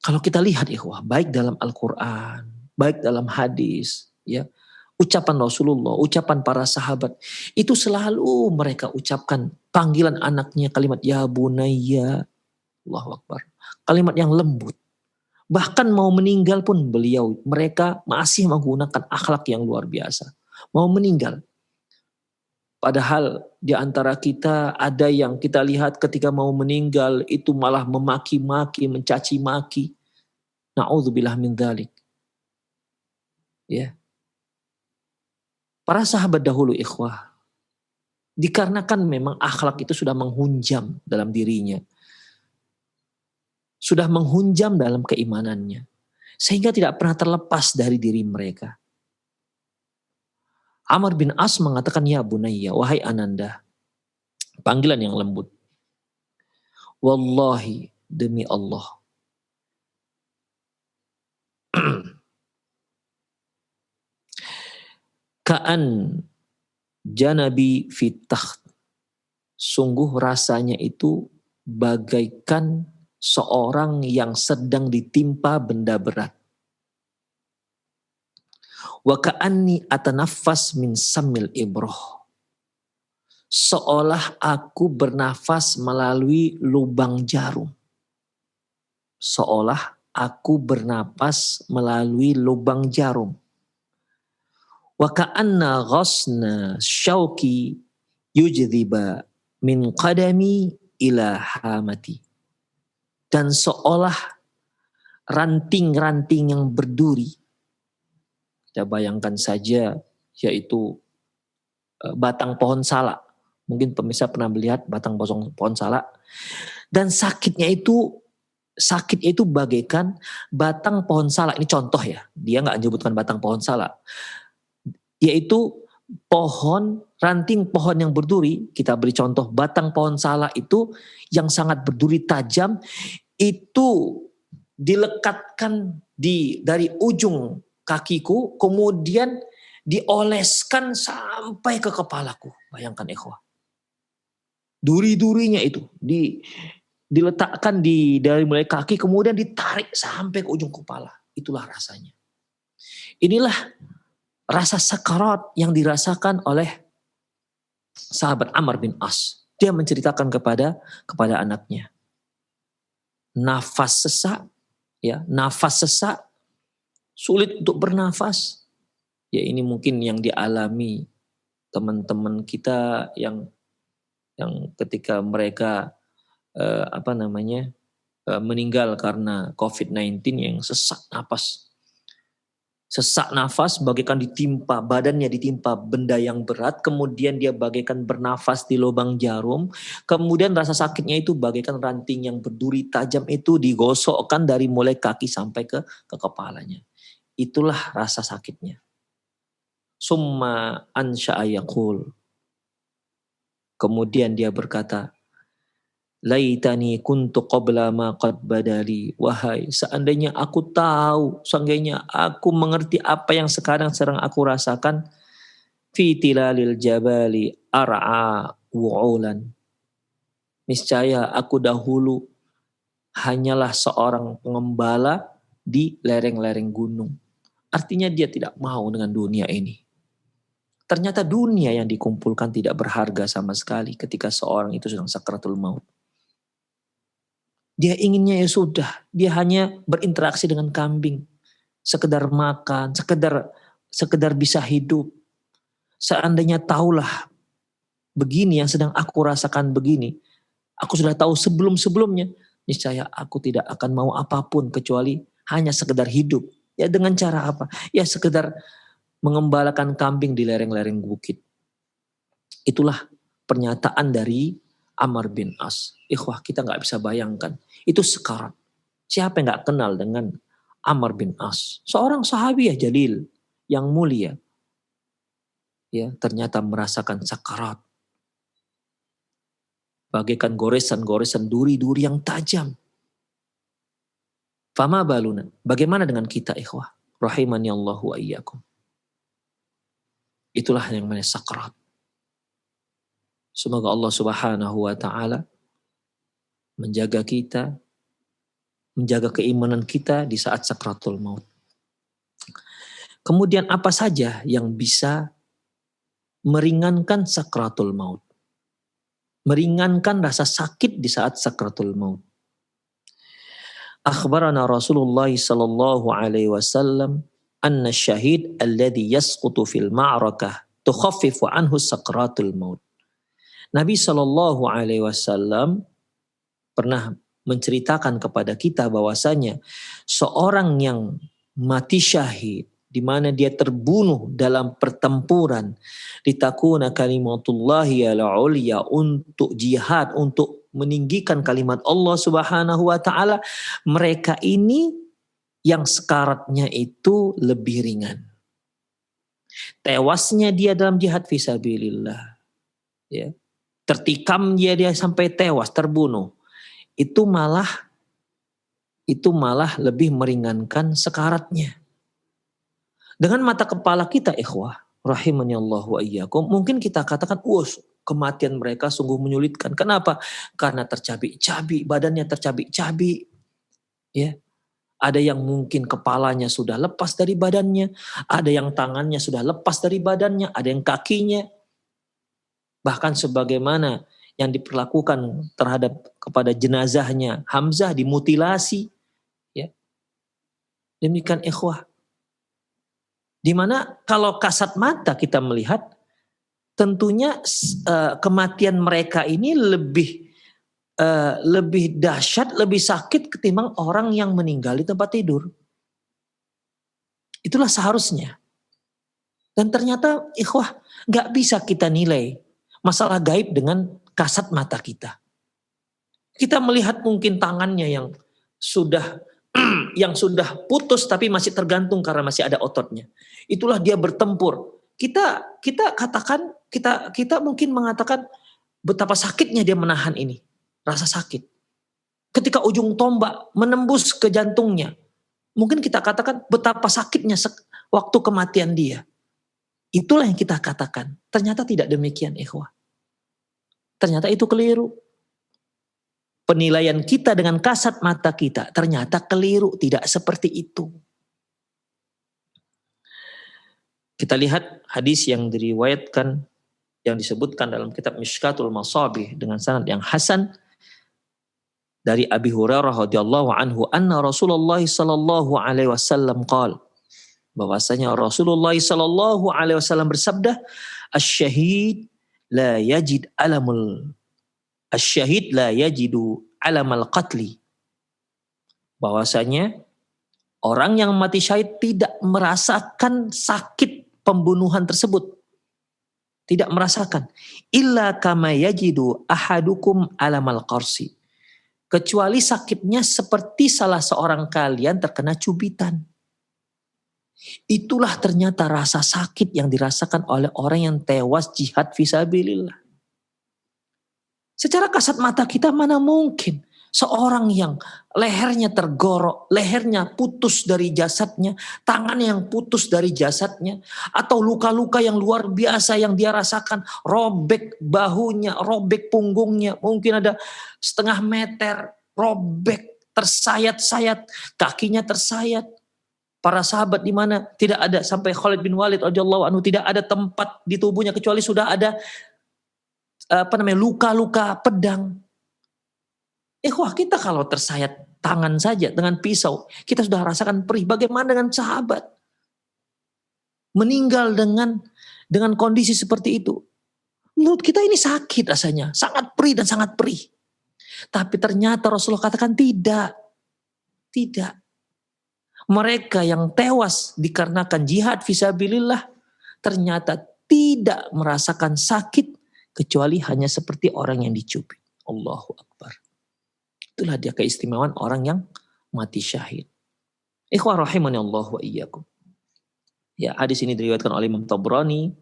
kalau kita lihat ikhwah, baik dalam Al-Quran, baik dalam hadis, ya, ucapan Rasulullah, ucapan para sahabat, itu selalu mereka ucapkan panggilan anaknya kalimat ya bunayya, Allahu Akbar. Kalimat yang lembut. Bahkan mau meninggal pun mereka masih menggunakan akhlak yang luar biasa. Mau meninggal. Padahal di antara kita ada yang kita lihat ketika mau meninggal itu malah memaki-maki, mencaci maki. Na'udzubillah min dzalik. Ya. Para sahabat dahulu ikhwah, dikarenakan memang akhlak itu sudah menghunjam dalam dirinya. Sudah menghunjam dalam keimanannya. Sehingga tidak pernah terlepas dari diri mereka. Amr bin As mengatakan, ya bunayya, wahai ananda. Panggilan yang lembut. Wallahi, demi Allah. ka'an janabi fitah, sungguh rasanya itu bagaikan seorang yang sedang ditimpa benda berat. Wa ka'anni atanaffas min samil ibroh, seolah aku bernafas melalui lubang jarum. Seolah aku bernapas melalui lubang jarum. Wa ka'anna ghasna syauki yujdziba min qadami ila hamati. Dan seolah ranting-ranting yang berduri, kita bayangkan saja, yaitu batang pohon salak. Mungkin pemirsa pernah melihat batang pohon salak. Dan sakitnya itu bagaikan batang pohon salak. Ini contoh ya, dia nggak menyebutkan batang pohon salak. Yaitu ranting pohon yang berduri. Kita beri contoh batang pohon salak itu yang sangat berduri tajam, itu dilekatkan dari ujung kakiku, kemudian dioleskan sampai ke kepalaku. Bayangkan ikhwah. Duri-durinya itu diletakkan dari mulai kaki, kemudian ditarik sampai ke ujung kepala. Itulah rasanya. Inilah rasa sakarat yang dirasakan oleh sahabat Amr bin As. Dia menceritakan kepada anaknya. Nafas sesak, sulit untuk bernafas. Ya ini mungkin yang dialami teman-teman kita yang ketika mereka meninggal karena COVID-19, yang sesak nafas bagaikan badannya ditimpa benda yang berat, kemudian dia bagaikan bernafas di lubang jarum, kemudian rasa sakitnya itu bagaikan ranting yang berduri tajam itu digosokkan dari mulai kaki sampai ke kepalanya. Itulah rasa sakitnya. Summa ansha'a yaqul, kemudian dia berkata, laitani kuntu qabla ma qad badali, wahai seandainya aku tahu, seandainya aku mengerti apa yang sekarang sedang aku rasakan, fi tilalil jabali ar'a wu'ulan, niscaya aku dahulu hanyalah seorang pengembala di lereng-lereng gunung. Artinya dia tidak mau dengan dunia ini. Ternyata dunia yang dikumpulkan tidak berharga sama sekali ketika seorang itu sedang sakratul maut. Dia inginnya ya sudah, dia hanya berinteraksi dengan kambing, sekedar makan, sekedar bisa hidup. Seandainya tahulah begini yang sedang aku rasakan begini, aku sudah tahu sebelum-sebelumnya, niscaya aku tidak akan mau apapun kecuali hanya sekedar hidup. Ya dengan cara apa? Ya sekedar mengembalakan kambing di lereng-lereng bukit. Itulah pernyataan dari Amr bin As. Ikhwah, kita gak bisa bayangkan. Itu sekarat. Siapa yang gak kenal dengan Amr bin As? Seorang sahabi ya jalil, yang mulia. Ya, ternyata merasakan sakarat. Bagaikan goresan-goresan duri-duri yang tajam. Fama baluna. Bagaimana dengan kita ikhwah? Rahimani Allahu wa iyyakum. Itulah yang namanya sakarat. Semoga Allah Subhanahu wa taala menjaga kita, menjaga keimanan kita di saat sakratul maut. Kemudian apa saja yang bisa meringankan sakratul maut? Meringankan rasa sakit di saat sakratul maut. Akhbarana Rasulullah sallallahu alaihi wasallam anna syahid alladhi yasqutu fil ma'rakah tukhaffifu anhu sakratul maut. Nabi sallallahu alaihi wasallam pernah menceritakan kepada kita bahwasanya seorang yang mati syahid, di mana dia terbunuh dalam pertempuran litakuna kalimatullahi al-ulya, untuk jihad, untuk meninggikan kalimat Allah Subhanahu wa taala, mereka ini yang sekaratnya itu lebih ringan. Tewasnya dia dalam jihad fisabilillah, ya. Tertikam dia sampai tewas, terbunuh. Itu malah lebih meringankan sekaratnya. Dengan mata kepala kita ikhwah, Rahimani Allah wa iyyakum. Mungkin kita katakan, kematian mereka sungguh menyulitkan. Kenapa? Karena tercabik-cabik, badannya tercabik-cabik. Ya. Ada yang mungkin kepalanya sudah lepas dari badannya, ada yang tangannya sudah lepas dari badannya, ada yang kakinya. Bahkan sebagaimana yang diperlakukan kepada jenazahnya Hamzah, dimutilasi. Ya. Demikian ikhwah. Dimana kalau kasat mata kita melihat, tentunya kematian mereka ini lebih dahsyat, lebih sakit ketimbang orang yang meninggal di tempat tidur. Itulah seharusnya. Dan ternyata ikhwah, gak bisa kita nilai masalah gaib dengan kasat mata kita. Kita melihat mungkin tangannya yang sudah putus tapi masih tergantung karena masih ada ototnya. Itulah dia bertempur. Kita katakan, kita mungkin mengatakan betapa sakitnya dia menahan ini. Rasa sakit. Ketika ujung tombak menembus ke jantungnya, mungkin kita katakan betapa sakitnya waktu kematian dia. Itulah yang kita katakan. Ternyata tidak demikian, ikhwah. Ternyata itu keliru. Penilaian kita dengan kasat mata kita ternyata keliru, tidak seperti itu. Kita lihat hadis yang diriwayatkan, yang disebutkan dalam kitab Mishkatul Masabih dengan sanad yang hasan dari Abi Hurairah radhiyallahu anhu, anna Rasulullah sallallahu alaihi wasallam qala, bahwasanya Rasulullah sallallahu alaihi wasallam bersabda, asy-syahid la yajidu alamal qatli. Bahwasanya orang yang mati syahid tidak merasakan sakit pembunuhan tersebut. Tidak merasakan. Illa kama yajidu ahadukum alamal qarsi. Kecuali sakitnya seperti salah seorang kalian terkena cubitan. Itulah ternyata rasa sakit yang dirasakan oleh orang yang tewas jihad fisabilillah. Secara kasat mata kita mana mungkin seorang yang lehernya tergorok, lehernya putus dari jasadnya, tangan yang putus dari jasadnya, atau luka-luka yang luar biasa yang dia rasakan, robek bahunya, robek punggungnya, mungkin ada 0,5 meter, robek, tersayat-sayat, kakinya tersayat. Para sahabat di mana tidak ada, sampai Khalid bin Walid radhiyallahu anhu, tidak ada tempat di tubuhnya kecuali sudah ada luka-luka pedang. Wah, kita kalau tersayat tangan saja dengan pisau, kita sudah rasakan perih. Bagaimana dengan sahabat? Meninggal dengan kondisi seperti itu. Menurut kita ini sakit rasanya, sangat perih dan sangat perih. Tapi ternyata Rasulullah katakan tidak. Tidak. Mereka yang tewas dikarenakan jihad fisabilillah ternyata tidak merasakan sakit kecuali hanya seperti orang yang dicubit. Allahu Akbar. Itulah dia keistimewaan orang yang mati syahid. Ikhwah rahimani Allah wa iyyakum. Ya, hadis ini diriwayatkan oleh Imam Tabrani,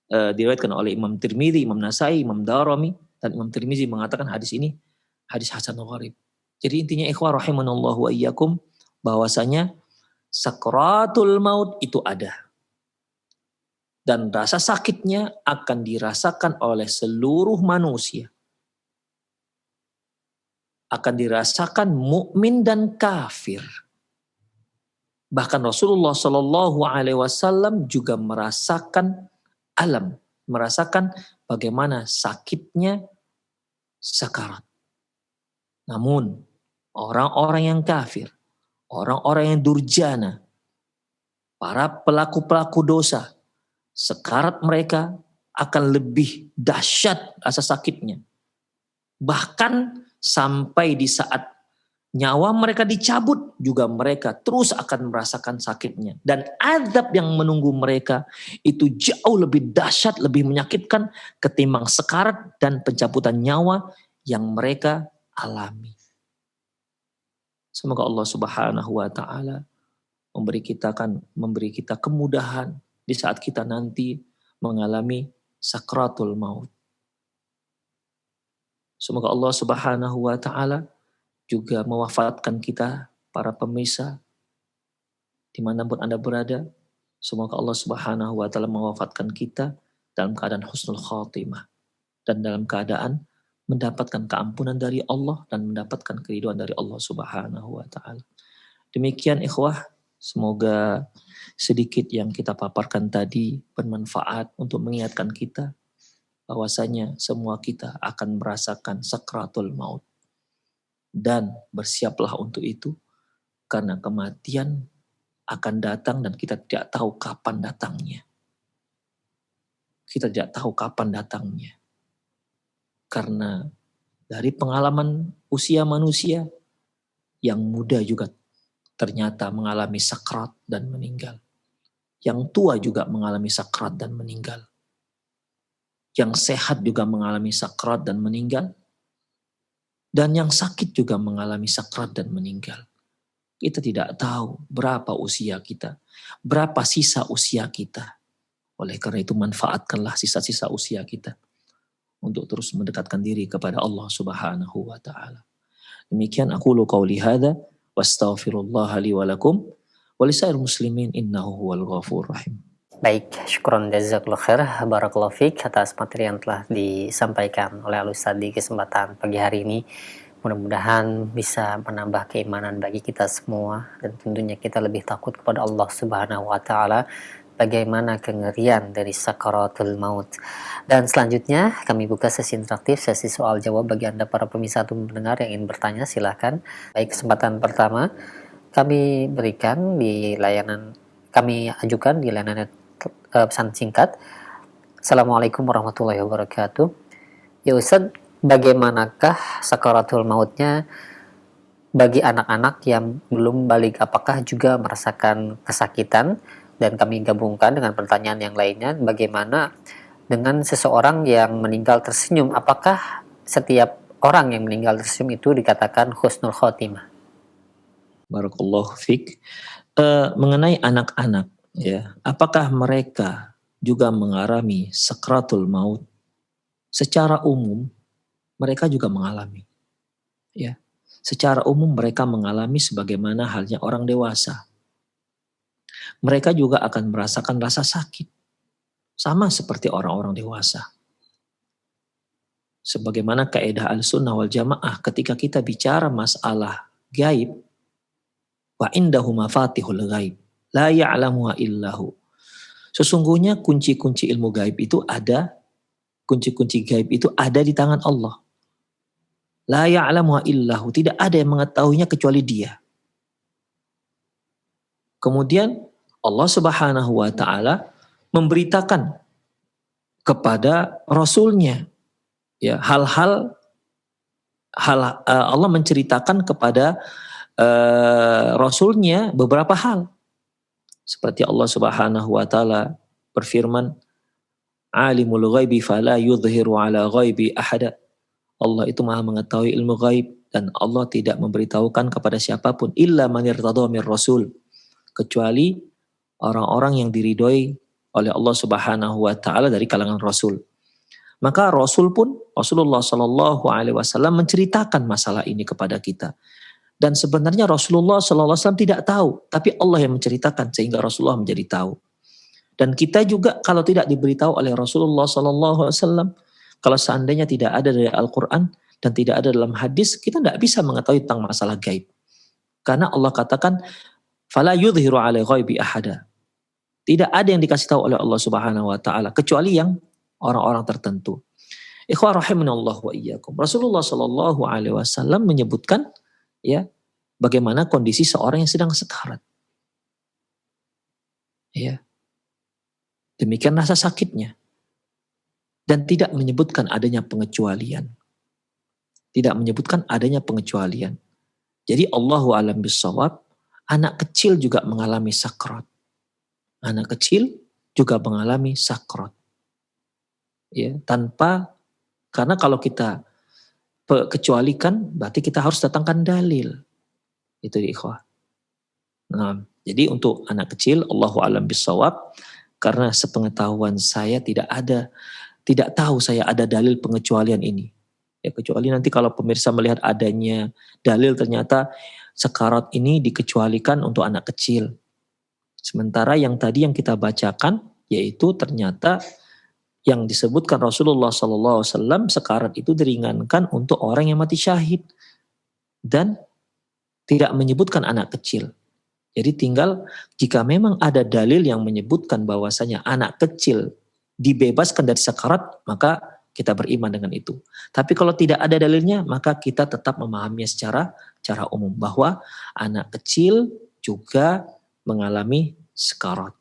diriwayatkan oleh Imam Tirmidzi, Imam Nasai, Imam Darimi, dan Imam Tirmidzi mengatakan hadis ini hadis hasan gharib. Jadi intinya ikhwah rahimani Allah wa iyyakum, bahwasanya sakratul maut itu ada. Dan rasa sakitnya akan dirasakan oleh seluruh manusia. Akan dirasakan mukmin dan kafir. Bahkan Rasulullah Shallallahu Alaihi Wasallam juga merasakan merasakan bagaimana sakitnya sakarat. Namun orang-orang yang kafir, orang-orang yang durjana, para pelaku-pelaku dosa, sekarat mereka akan lebih dahsyat rasa sakitnya. Bahkan sampai di saat nyawa mereka dicabut juga mereka terus akan merasakan sakitnya. Dan azab yang menunggu mereka itu jauh lebih dahsyat, lebih menyakitkan ketimbang sekarat dan pencabutan nyawa yang mereka alami. Semoga Allah Subhanahu wa taala memberi kita kemudahan di saat kita nanti mengalami sakratul maut. Semoga Allah Subhanahu wa taala juga mewafatkan kita para pemirsa dimanapun Anda berada Semoga Allah Subhanahu wa taala mewafatkan kita dalam keadaan husnul khatimah dan dalam keadaan mendapatkan keampunan dari Allah dan mendapatkan keridhaan dari Allah Subhanahu wa taala. Demikian ikhwah, semoga sedikit yang kita paparkan tadi bermanfaat untuk mengingatkan kita bahwasanya semua kita akan merasakan sakratul maut. Dan bersiaplah untuk itu karena kematian akan datang dan kita tidak tahu kapan datangnya. Kita tidak tahu kapan datangnya. Karena dari pengalaman usia manusia, yang muda juga ternyata mengalami sakrat dan meninggal. Yang tua juga mengalami sakrat dan meninggal. Yang sehat juga mengalami sakrat dan meninggal. Dan yang sakit juga mengalami sakrat dan meninggal. Kita tidak tahu berapa usia kita, berapa sisa usia kita. Oleh karena itu manfaatkanlah sisa-sisa usia kita untuk terus mendekatkan diri kepada Allah Subhanahu wa taala. Demikian aqulu qauli hadza wastaghfirullah li wa lakum wa lisairil muslimin innahu huwal ghafurur rahim. Baik, syukron jazakallahu khair, barakallahu fiik atas materi yang telah disampaikan oleh Al-Ustaz di kesempatan pagi hari ini. Mudah-mudahan bisa menambah keimanan bagi kita semua dan tentunya kita lebih takut kepada Allah Subhanahu wa taala, bagaimana kengerian dari sakaratul maut. Dan selanjutnya kami buka sesi interaktif, sesi soal jawab bagi Anda para pemirsa atau pendengar yang ingin bertanya, silahkan. Baik, kesempatan pertama kami berikan di layanan, kami ajukan di layanan pesan singkat. Assalamualaikum warahmatullahi wabarakatuh. Ya Ustaz, bagaimanakah sakaratul mautnya bagi anak-anak yang belum balik? Apakah juga merasakan kesakitan? Dan kami gabungkan dengan pertanyaan yang lainnya, bagaimana dengan seseorang yang meninggal tersenyum? Apakah setiap orang yang meninggal tersenyum itu dikatakan husnul khotimah? Barakallahu fiik. Mengenai anak-anak, ya, apakah mereka juga mengalami sakratul maut? Secara umum mereka juga mengalami, ya. Secara umum mereka mengalami sebagaimana halnya orang dewasa. Mereka juga akan merasakan rasa sakit, sama seperti orang-orang dewasa. Sebagaimana kaidah Ahlussunnah wal Jamaah ketika kita bicara masalah gaib, wa indahu mafatihul ghaib, la ya'lamuha illahu. Sesungguhnya kunci-kunci ilmu gaib itu ada, kunci-kunci gaib itu ada di tangan Allah. La ya'lamuha illahu, tidak ada yang mengetahuinya kecuali Dia. Kemudian Allah Subhanahu wa taala memberitakan kepada Rasulnya, ya, hal-hal Allah menceritakan kepada Rasulnya beberapa hal. Seperti Allah Subhanahu wa taala berfirman, Alimul ghaibi fala yudhiru ala ghaibi ahada. Allah itu Maha mengetahui ilmu ghaib dan Allah tidak memberitahukan kepada siapapun illa man irtada mir rasul, kecuali orang-orang yang diridhoi oleh Allah Subhanahu wa taala dari kalangan rasul. Maka Rasul pun, Rasulullah Shallallahu alaihi wasallam menceritakan masalah ini kepada kita. Dan sebenarnya Rasulullah Shallallahu alaihi wasallam tidak tahu, tapi Allah yang menceritakan sehingga Rasulullah menjadi tahu. Dan kita juga kalau tidak diberitahu oleh Rasulullah Shallallahu alaihi wasallam, kalau seandainya tidak ada dari Al-Qur'an dan tidak ada dalam hadis, kita tidak bisa mengetahui tentang masalah gaib. Karena Allah katakan, fala yudhiru ala ghaibi ahada. Tidak ada yang dikasih tahu oleh Allah Subhanahu wa taala kecuali yang orang-orang tertentu. Ikhwah rahimanallah wa iyyakum. Rasulullah sallallahu alaihi wasallam menyebutkan, ya, bagaimana kondisi seorang yang sedang sekarat. Ya. Demikian rasa sakitnya. Dan tidak menyebutkan adanya pengecualian. Tidak menyebutkan adanya pengecualian. Jadi Allahu a'lam bishawab, anak kecil juga mengalami sakrat. Anak kecil juga mengalami sakrat. Ya, karena kalau kita kecualikan berarti kita harus datangkan dalil. Itu di ikhwah. Nah, jadi untuk anak kecil Allahu a'lam bishawab, karena sepengetahuan saya tidak tahu saya ada dalil pengecualian ini. Ya, kecuali nanti kalau pemirsa melihat adanya dalil ternyata sekarat ini dikecualikan untuk anak kecil. Sementara yang tadi yang kita bacakan, yaitu ternyata yang disebutkan Rasulullah SAW, sekarat itu diringankan untuk orang yang mati syahid dan tidak menyebutkan anak kecil. Jadi tinggal jika memang ada dalil yang menyebutkan bahwasanya anak kecil dibebaskan dari sekarat, maka kita beriman dengan itu. Tapi kalau tidak ada dalilnya, maka kita tetap memahaminya secara umum bahwa anak kecil juga mengalami sekarat.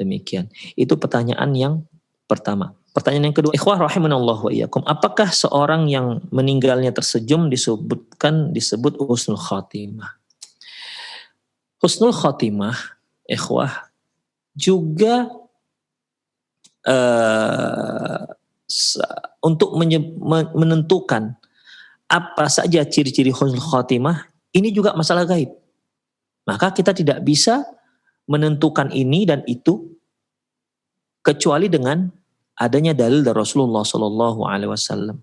Demikian. Itu pertanyaan yang pertama. Pertanyaan yang kedua, ikhwah rahimanallah wa iyyakum, apakah seorang yang meninggalnya tersenyum disebut husnul khatimah? Husnul khatimah, ikhwah, juga untuk menentukan apa saja ciri-ciri husnul khatimah, ini juga masalah gaib. Maka kita tidak bisa menentukan ini dan itu kecuali dengan adanya dalil dari Rasulullah Shallallahu Alaihi Wasallam.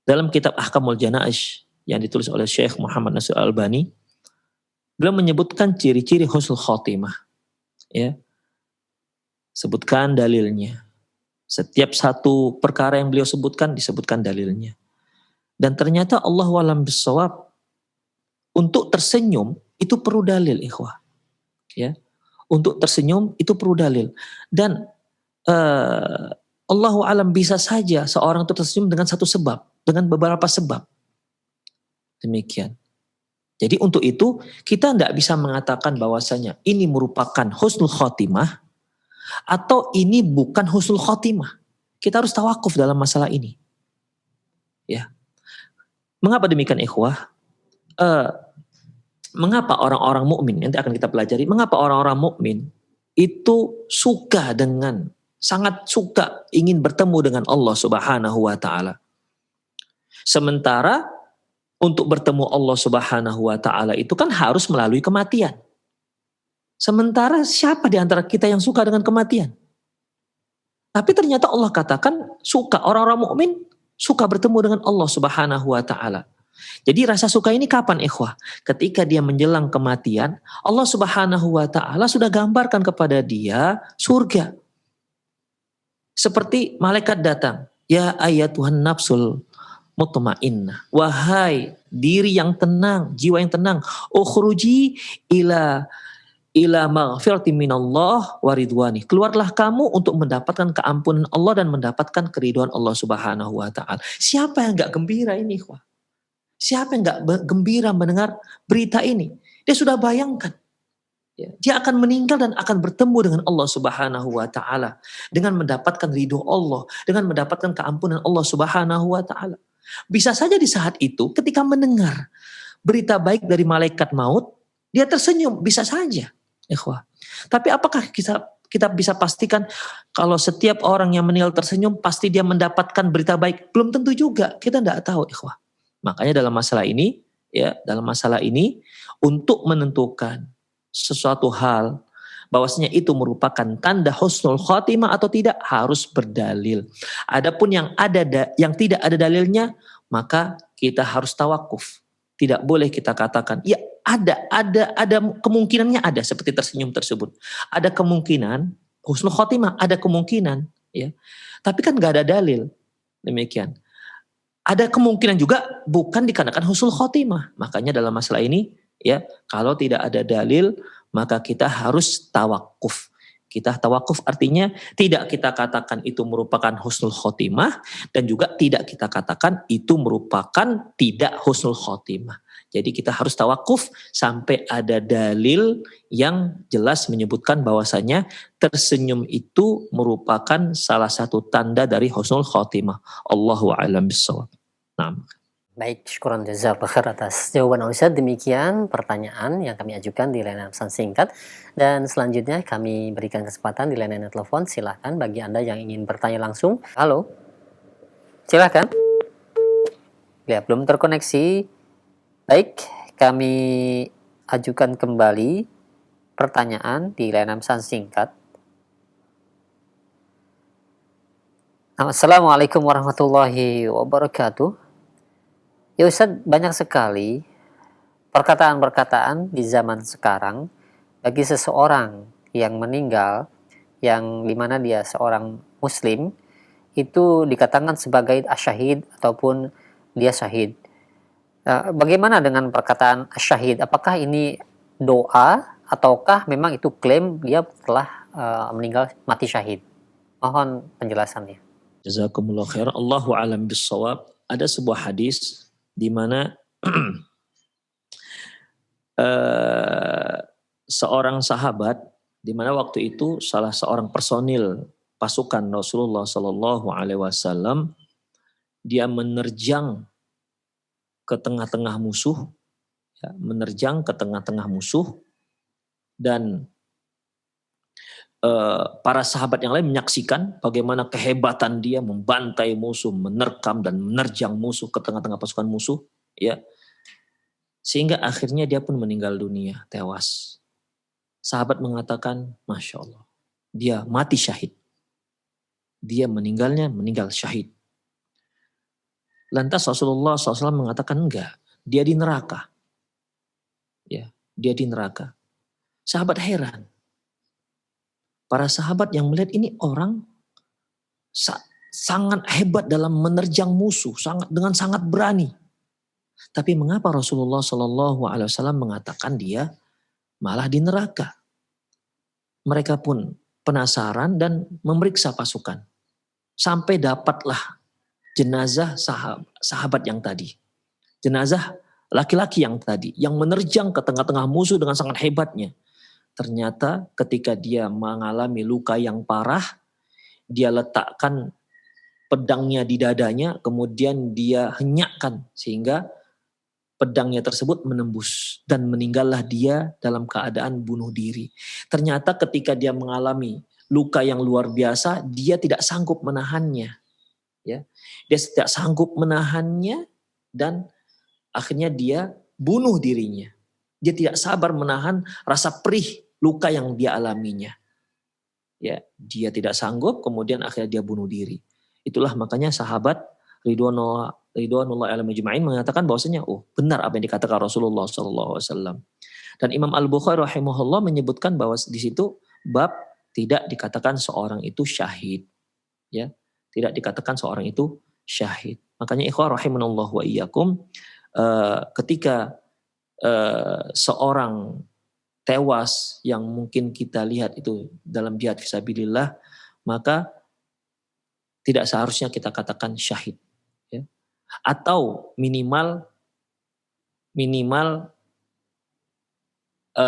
Dalam kitab Ahkamul Janaiz yang ditulis oleh Syekh Muhammad Nasir Al-Albani, beliau menyebutkan ciri-ciri husnul khatimah. Ya, sebutkan dalilnya. Setiap satu perkara yang beliau sebutkan disebutkan dalilnya. Dan ternyata Allah walam bisawab, untuk tersenyum itu perlu dalil, ikhwah. Ya, untuk tersenyum itu perlu dalil. Dan Allahu alam, bisa saja seorang itu tersenyum dengan satu sebab, dengan beberapa sebab. Demikian. Jadi untuk itu kita tidak bisa mengatakan bahwasanya ini merupakan husnul khotimah atau ini bukan husnul khotimah. Kita harus tawakuf dalam masalah ini. Ya. Mengapa demikian, ikhwah? Mengapa orang-orang mukmin, nanti akan kita pelajari, mengapa orang-orang mukmin itu sangat suka ingin bertemu dengan Allah Subhanahu wa taala. Sementara untuk bertemu Allah Subhanahu wa taala itu kan harus melalui kematian. Sementara siapa di antara kita yang suka dengan kematian? Tapi ternyata Allah katakan suka, orang-orang mukmin suka bertemu dengan Allah Subhanahu wa taala. Jadi rasa suka ini kapan, ikhwah? Ketika dia menjelang kematian, Allah Subhanahu wa taala sudah gambarkan kepada dia surga. Seperti malaikat datang, ya ayatuhan nafsul mutmainnah, wahai diri yang tenang, jiwa yang tenang, ukhruji ila maghfirati minallah wa ridwani, keluarlah kamu untuk mendapatkan keampunan Allah dan mendapatkan keridhaan Allah Subhanahu wa taala. Siapa yang enggak gembira ini, ikhwah? Siapa yang enggak gembira mendengar berita ini? Dia sudah bayangkan, ya, dia akan meninggal dan akan bertemu dengan Allah Subhanahu wa taala, dengan mendapatkan ridho Allah, dengan mendapatkan keampunan Allah Subhanahu wa taala. Bisa saja di saat itu ketika mendengar berita baik dari malaikat maut, dia tersenyum, bisa saja, ikhwah. Tapi apakah kita bisa pastikan kalau setiap orang yang meninggal tersenyum pasti dia mendapatkan berita baik? Belum tentu juga, kita tidak tahu, ikhwah. Makanya dalam masalah ini untuk menentukan sesuatu hal bahwasanya itu merupakan tanda husnul khotimah atau tidak harus berdalil. Adapun yang tidak ada dalilnya, maka kita harus tawakuf. Tidak boleh kita katakan ya ada kemungkinannya, ada seperti tersenyum tersebut. Ada kemungkinan husnul khotimah, ada kemungkinan, ya. Tapi kan nggak ada dalil. Demikian. Ada kemungkinan juga bukan dikarenakan husnul khotimah. Makanya dalam masalah ini, ya, kalau tidak ada dalil, maka kita harus tawakuf. Kita tawakuf artinya tidak kita katakan itu merupakan husnul khotimah dan juga tidak kita katakan itu merupakan tidak husnul khotimah. Jadi kita harus tawakuf sampai ada dalil yang jelas menyebutkan bahwasanya tersenyum itu merupakan salah satu tanda dari husnul khotimah. Allahu a'lam bishawab. Nah. Baik, syukuran jazakallahu khair atas jawaban Ustaz. Demikian pertanyaan yang kami ajukan di layanan pesan singkat. Dan selanjutnya kami berikan kesempatan di layanan telepon. Silahkan bagi Anda yang ingin bertanya langsung. Halo, silahkan. Ya, belum terkoneksi. Baik, kami ajukan kembali pertanyaan di layanan pesan singkat. Assalamualaikum warahmatullahi wabarakatuh. Ya Ustaz, banyak sekali perkataan-perkataan di zaman sekarang bagi seseorang yang meninggal yang dimana dia seorang muslim itu dikatakan sebagai asyahid ataupun dia syahid. Bagaimana dengan perkataan asyahid? Apakah ini doa ataukah memang itu klaim dia telah meninggal mati syahid? Mohon penjelasannya. Jazakumullah khair. Allahu alam bissawab. Ada sebuah hadis di mana seorang sahabat, di mana waktu itu salah seorang personil pasukan Rasulullah Sallallahu Alaihi Wasallam, dia menerjang ke tengah-tengah musuh, ya, menerjang ke tengah-tengah musuh, dan para sahabat yang lain menyaksikan bagaimana kehebatan dia membantai musuh, menerkam dan menerjang musuh ke tengah-tengah pasukan musuh, ya, sehingga akhirnya dia pun meninggal dunia, tewas. Sahabat mengatakan, Masya Allah, dia mati syahid. Dia meninggal syahid. Lantas Rasulullah SAW mengatakan enggak, dia di neraka. Ya, dia di neraka. Sahabat heran. Para sahabat yang melihat ini orang sangat hebat dalam menerjang musuh, dengan sangat berani. Tapi mengapa Rasulullah SAW mengatakan dia malah di neraka? Mereka pun penasaran dan memeriksa pasukan. Sampai dapatlah jenazah sahabat yang tadi. Jenazah laki-laki yang tadi, yang menerjang ke tengah-tengah musuh dengan sangat hebatnya. Ternyata ketika dia mengalami luka yang parah, dia letakkan pedangnya di dadanya, kemudian dia henyakkan sehingga pedangnya tersebut menembus dan meninggallah dia dalam keadaan bunuh diri. Ternyata ketika dia mengalami luka yang luar biasa, dia tidak sanggup menahannya. Ya, dia tidak sanggup menahannya dan akhirnya dia bunuh dirinya. Dia tidak sabar menahan rasa perih luka yang dia alaminya. Ya, dia tidak sanggup, kemudian akhirnya dia bunuh diri. Itulah makanya sahabat Ridwanullah alaihi majma'in mengatakan bahwasanya benar apa yang dikatakan Rasulullah SAW. Dan Imam Al-Bukhari rahimahullah menyebutkan bahwa di situ bab tidak dikatakan seorang itu syahid. Ya, tidak dikatakan seorang itu syahid. Makanya ikhwah rahimanallah wa iyyakum, ketika seorang tewas yang mungkin kita lihat itu dalam jihad fisabilillah, maka tidak seharusnya kita katakan syahid, ya. Atau minimal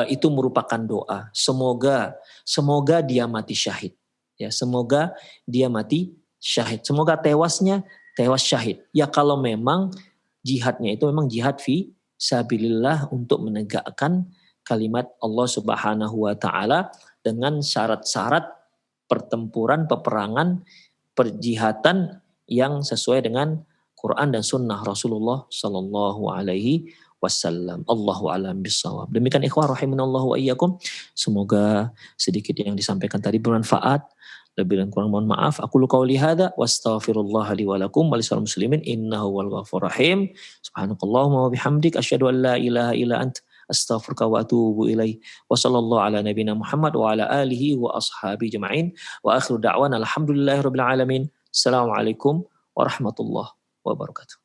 itu merupakan doa. Semoga dia mati syahid, ya. Semoga dia mati syahid. Semoga tewas syahid. Ya kalau memang jihadnya itu memang jihad fi sabilillah untuk menegakkan kalimat Allah Subhanahu wa taala dengan syarat-syarat pertempuran, peperangan, perjihatan yang sesuai dengan Quran dan Sunnah Rasulullah Sallallahu Alaihi Wasallam. Allahu a'lam bishawab. Demikian ikhwah rahimanallah wa iyyakum. Semoga sedikit yang disampaikan tadi bermanfaat. Lebih dan kurang mohon maaf. Aku qauli hadza wa astaghfirullah li wa lakum wa lisal muslimin innahu wal ghafurur rahim. Subhanakallahumma wa bihamdik asyhadu an la ilaha illa ant astaghfiruka wa atubu ilaih. Wa sallallahu ala nabiyyina Muhammad wa ala alihi wa ashabi jamain. Wa akhiru da'wana alhamdulillahirabbil alamin. Assalamualaikum warahmatullahi wabarakatuh.